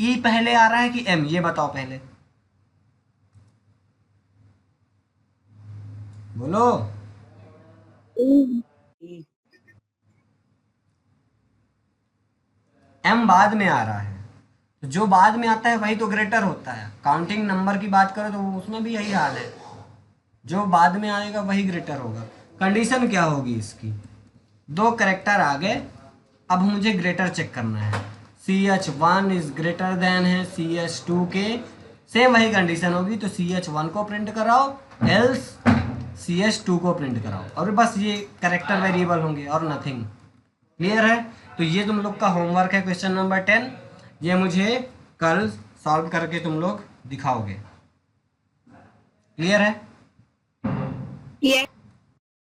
E पहले आ रहा है कि M, ये बताओ पहले, बोलो। M बाद में आ रहा है, तो जो बाद में आता है वही तो ग्रेटर होता है। काउंटिंग नंबर की बात करो तो उसमें भी यही हाल है, जो बाद में आएगा वही ग्रेटर होगा। कंडीशन क्या होगी इसकी, 2 कैरेक्टर आ गए, अब मुझे ग्रेटर चेक करना है, CH1 इज ग्रेटर देन है CH2 के, सेम वही कंडीशन होगी, तो CH1 को प्रिंट कराओ एल्स CH2 को प्रिंट कराओ, और बस ये कैरेक्टर वेरिएबल होंगे और नथिंग। क्लियर है? तो ये तुम लोग का होमवर्क है क्वेश्चन नंबर 10, ये मुझे कल सॉल्व करके तुम लोग दिखाओगे। क्लियर है? ये